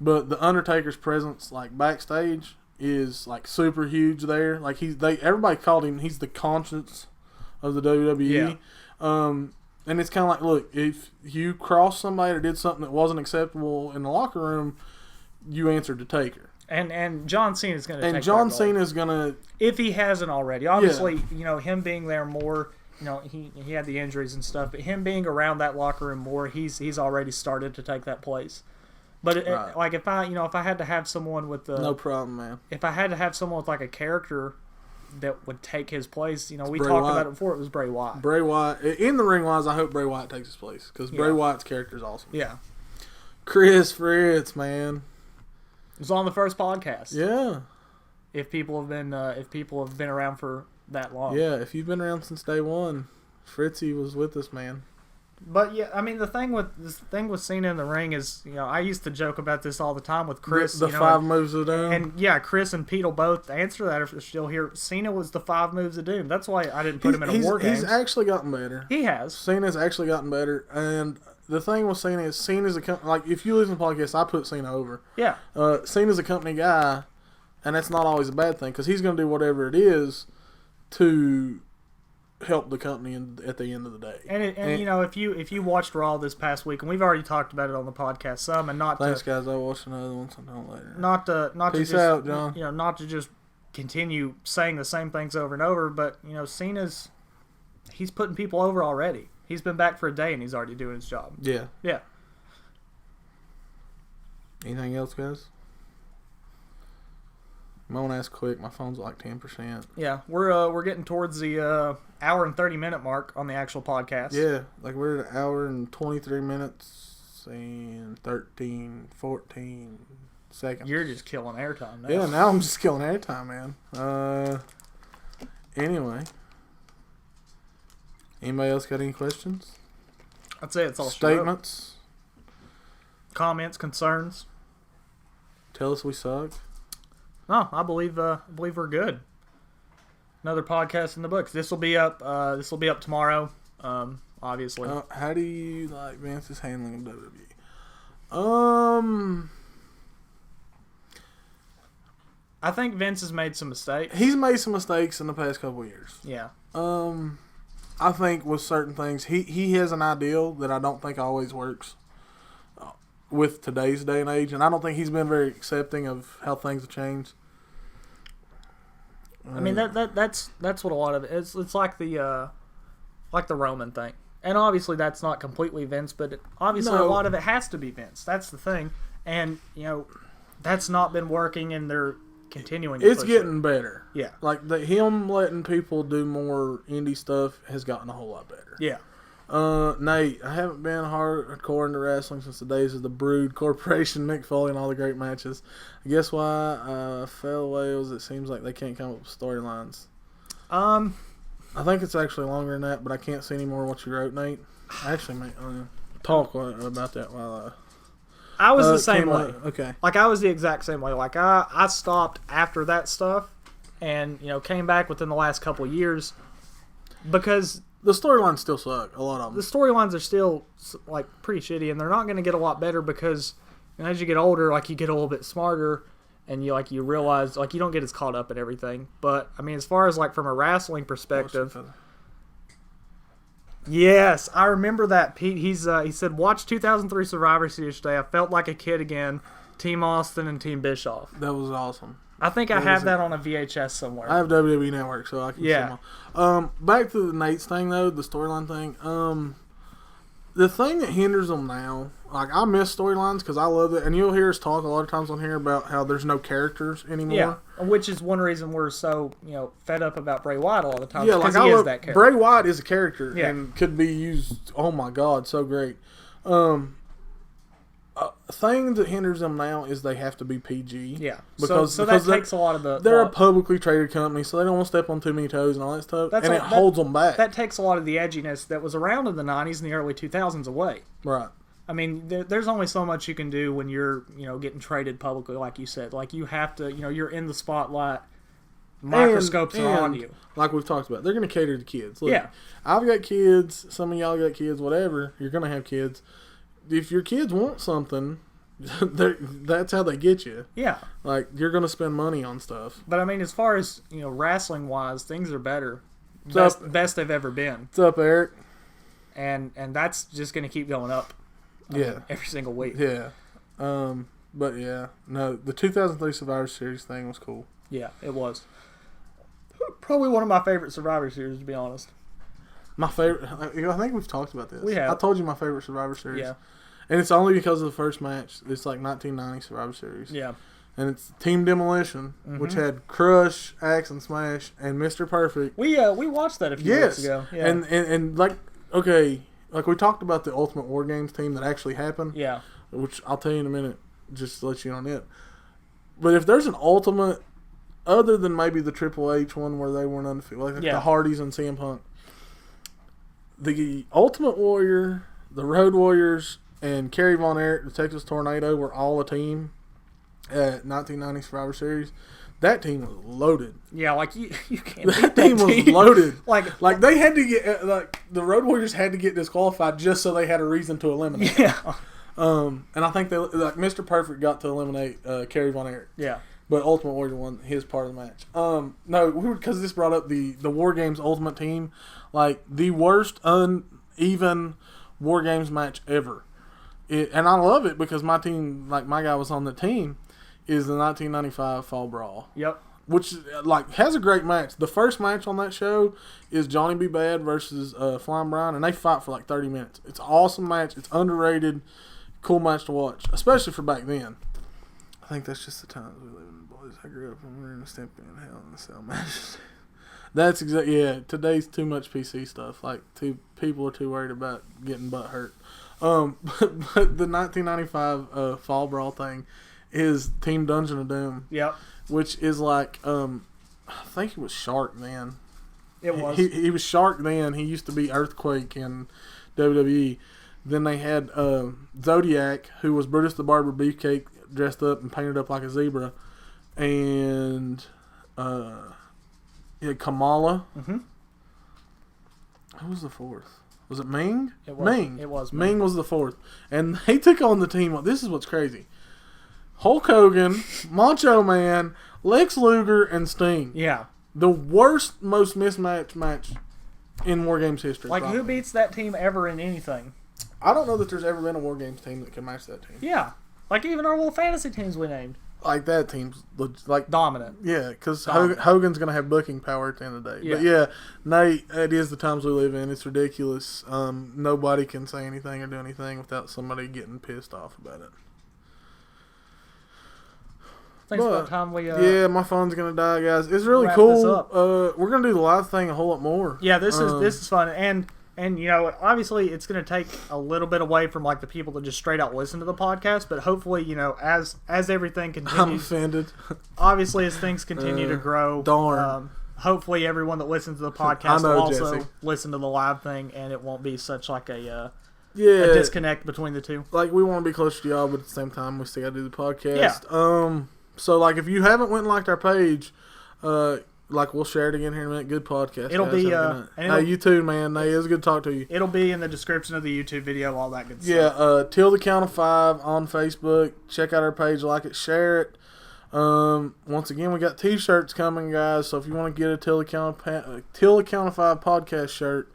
but the Undertaker's presence, like backstage, is like super huge there. Like everybody called him, he's the conscience of the WWE. Yeah. And it's kind of like, look, if you crossed somebody or did something that wasn't acceptable in the locker room, you answered to Taker. And John Cena is going to take And John that Cena is going to... If he hasn't already. Obviously, him being there more, he had the injuries and stuff, but him being around that locker room more, he's already started to take that place. But right. Like if I had to have someone with the... No problem, man. If I had to have someone with like a character that would take his place, we talked Wyatt. about it before, it was Bray Wyatt. Bray Wyatt, in the ring wise, I hope Bray Wyatt takes his place because Bray Wyatt's character is awesome. Yeah. Chris Fritz, man. It was on the first podcast. Yeah. If people have been around for that long. Yeah, if you've been around since day one, Fritzy was with us, man. But yeah, I mean the thing with Cena in the ring is, I used to joke about this all the time with Chris. The 5 moves of doom. And yeah, Chris and Pete will both answer that if they're still here. Cena was the 5 moves of doom. That's why I didn't put him in a War Games. He's actually gotten better. He has. Cena's actually gotten better, and the thing with Cena is Cena's a company. Like if you listen to the podcast, I put Cena over. Yeah. Cena's a company guy, and that's not always a bad thing because he's going to do whatever it is to help the company at the end of the day. And if you watched Raw this past week, and we've already talked about it on the podcast some, and thanks guys, I'll watch another one sometime later. Peace out, John. Not to just continue saying the same things over and over, but he's putting people over already. He's been back for a day and he's already doing his job. Yeah. Yeah. Anything else, guys? I'm gonna ask quick. My phone's like 10%. Yeah, we're getting towards the hour and 30-minute mark on the actual podcast. Yeah, like we're at an hour and 23 minutes and 14 seconds. You're just killing airtime now. Yeah, now I'm just killing airtime, man. Anyway, anybody else got any questions? I'd say it's all statements, comments, concerns. Tell us we suck. No, I believe we're good. Another podcast in the books. This will be up. Tomorrow. Obviously. How do you like Vince's handling of WWE? I think Vince has made some mistakes. He's made some mistakes in the past couple of years. Yeah. I think with certain things, he has an ideal that I don't think always works with today's day and age, and I don't think he's been very accepting of how things have changed. I mean that's what a lot of it is. It's like the Roman thing, and obviously that's not completely Vince, but obviously a lot of it has to be Vince. That's the thing, and that's not been working, and they're continuing to It's push getting better. Yeah. Like, him letting people do more indie stuff has gotten a whole lot better. Yeah. Nate, I haven't been hardcore into wrestling since the days of the Brood Corporation, Mick Foley, and all the great matches. I guess why I fell away was it seems like they can't come up with storylines. I think it's actually longer than that, but I can't see any more what you wrote, Nate. Actually, mate, talk about that while I was the same way. Okay. Like, I was the exact same way. Like, I stopped after that stuff and, came back within the last couple of years because the storylines still suck, a lot of them. The storylines are still, like, pretty shitty, and they're not going to get a lot better because as you get older, like, you get a little bit smarter and you realize, like, you don't get as caught up in everything. But, I mean, as far as, like, from a wrestling perspective... Yes, I remember that, Pete. He said, watch 2003 Survivor Series today. I felt like a kid again. Team Austin and Team Bischoff. That was awesome. I think I have that on a VHS somewhere. I have WWE Network, so I can see them all. Back to the Nate's thing, though, the storyline thing. The thing that hinders them now, like, I miss storylines because I love it. And you'll hear us talk a lot of times on here about how there's no characters anymore. Yeah, which is one reason we're so, fed up about Bray Wyatt all the time. Yeah, like, he is that character. Bray Wyatt is a character and could be used, oh my God, so great. Thing that hinders them now is they have to be PG. Yeah, because that takes a lot of the... They're a publicly traded company, so they don't want to step on too many toes and all that stuff, and it holds them back. That takes a lot of the edginess that was around in the 90s and the early 2000s away. Right. I mean, there's only so much you can do when you're, getting traded publicly, like you said. Like, you have to, you're in the spotlight, microscopes are on you. Like we've talked about, they're going to cater to kids. Look, yeah. I've got kids, some of y'all got kids, whatever, you're going to have kids. If your kids want something, that's how they get you. Yeah. Like, you're going to spend money on stuff. But, I mean, as far as, wrestling-wise, things are better. Best they've ever been. What's up, Eric? And that's just going to keep going up. Every single week. Yeah. But, yeah. No, the 2003 Survivor Series thing was cool. Yeah, it was. Probably one of my favorite Survivor Series, to be honest. My favorite... I think we've talked about this. We have. I told you my favorite Survivor Series. Yeah. And it's only because of the first match. It's like 1990 Survivor Series. Yeah. And it's Team Demolition, which had Crush, Axe, and Smash, and Mr. Perfect. We watched that a few weeks ago. Yeah. And like, okay, like we talked about the Ultimate War Games team that actually happened. Yeah. Which I'll tell you in a minute, just to let you on it. But if there's an Ultimate, other than maybe the Triple H one where they weren't undefeated, like the Hardys and CM Punk, the Ultimate Warrior, the Road Warriors, and Kerry Von Erich, the Texas Tornado, were all a team at 1990 Survivor Series. That team was loaded. Yeah, like you can't. That team was loaded. like they had to get the Road Warriors had to get disqualified just so they had a reason to eliminate. Yeah. And I think Mr. Perfect got to eliminate Kerry Von Erich. Yeah. But Ultimate Warrior won his part of the match. No, because this brought up the War Games Ultimate Team, like the worst uneven War Games match ever. And I love it because my team, like my guy was on the team, is the 1995 Fall Brawl. Yep. Which has a great match. The first match on that show is Johnny B. Bad versus Flying Brian, and they fight for like 30 minutes. It's an awesome match. It's underrated. Cool match to watch, especially for back then. I think that's just the times we live in, boys. I grew up when we were in a Stimpy and Hell in the Cell matches. That's exactly, today's too much PC stuff. Like, people are too worried about getting butt hurt. But the 1995 Fall Brawl thing is Team Dungeon of Doom. Yep. Which is like, I think he was Shark then. It was. He was Shark then. He used to be Earthquake in WWE. Then they had Zodiac, who was Brutus the Barber Beefcake, dressed up and painted up like a zebra. And Kamala. Mm-hmm. Who was the fourth? Was it Ming? It was. Ming. It was Ming. Ming was the fourth. And they took on the team. This is what's crazy. Hulk Hogan, Macho Man, Lex Luger, and Sting. Yeah. The worst, most mismatched match in War Games history. Like, who beats that team ever in anything? I don't know that there's ever been a War Games team that can match that team. Yeah. Like, even our little fantasy teams we named. Like, that team's, like... dominant. Yeah, because Hogan's going to have booking power at the end of the day. Yeah. But, yeah, Nate, it is the times we live in. It's ridiculous. Nobody can say anything or do anything without somebody getting pissed off about it. Thanks for that time. Yeah, my phone's gonna die, guys. It's really wrap cool. this up. We're gonna do the live thing a whole lot more. Yeah, this is fun, and you know, obviously it's going to take a little bit away from like the people that just straight out listen to the podcast, but hopefully, you know, as everything continues, I'm offended. Obviously, as things continue to grow, darn. Hopefully, everyone that listens to the podcast know, will also Jesse. listen to the live thing, and it won't be such like a Yeah, disconnect between the two. like we want to be close to y'all, but at the same time, we still got to do the podcast. Yeah. So like, if you haven't went and liked our page, like we'll share it again here in a minute. Good podcast. It'll guys. be Hey, you too, man. Hey, it was good to talk to you. It'll be in the description of the YouTube video, all that good stuff. Yeah, till the count of 5 on Facebook. Check out our page, like it, share it. Once again, we got t-shirts coming, guys. So if you want to get a till the count of 5 podcast shirt,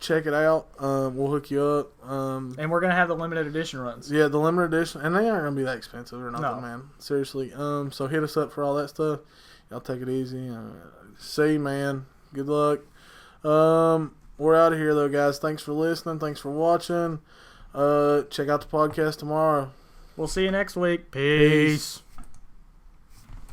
check it out. We'll hook you up. And we're gonna have the limited edition runs. Yeah, the limited edition, and they aren't gonna be that expensive or nothing, No. man. Seriously. So hit us up for all that stuff. Y'all take it easy. See you, man. Good luck. We're out of here though, guys. Thanks for listening. Thanks for watching. Check out the podcast tomorrow. We'll see you next week. Peace.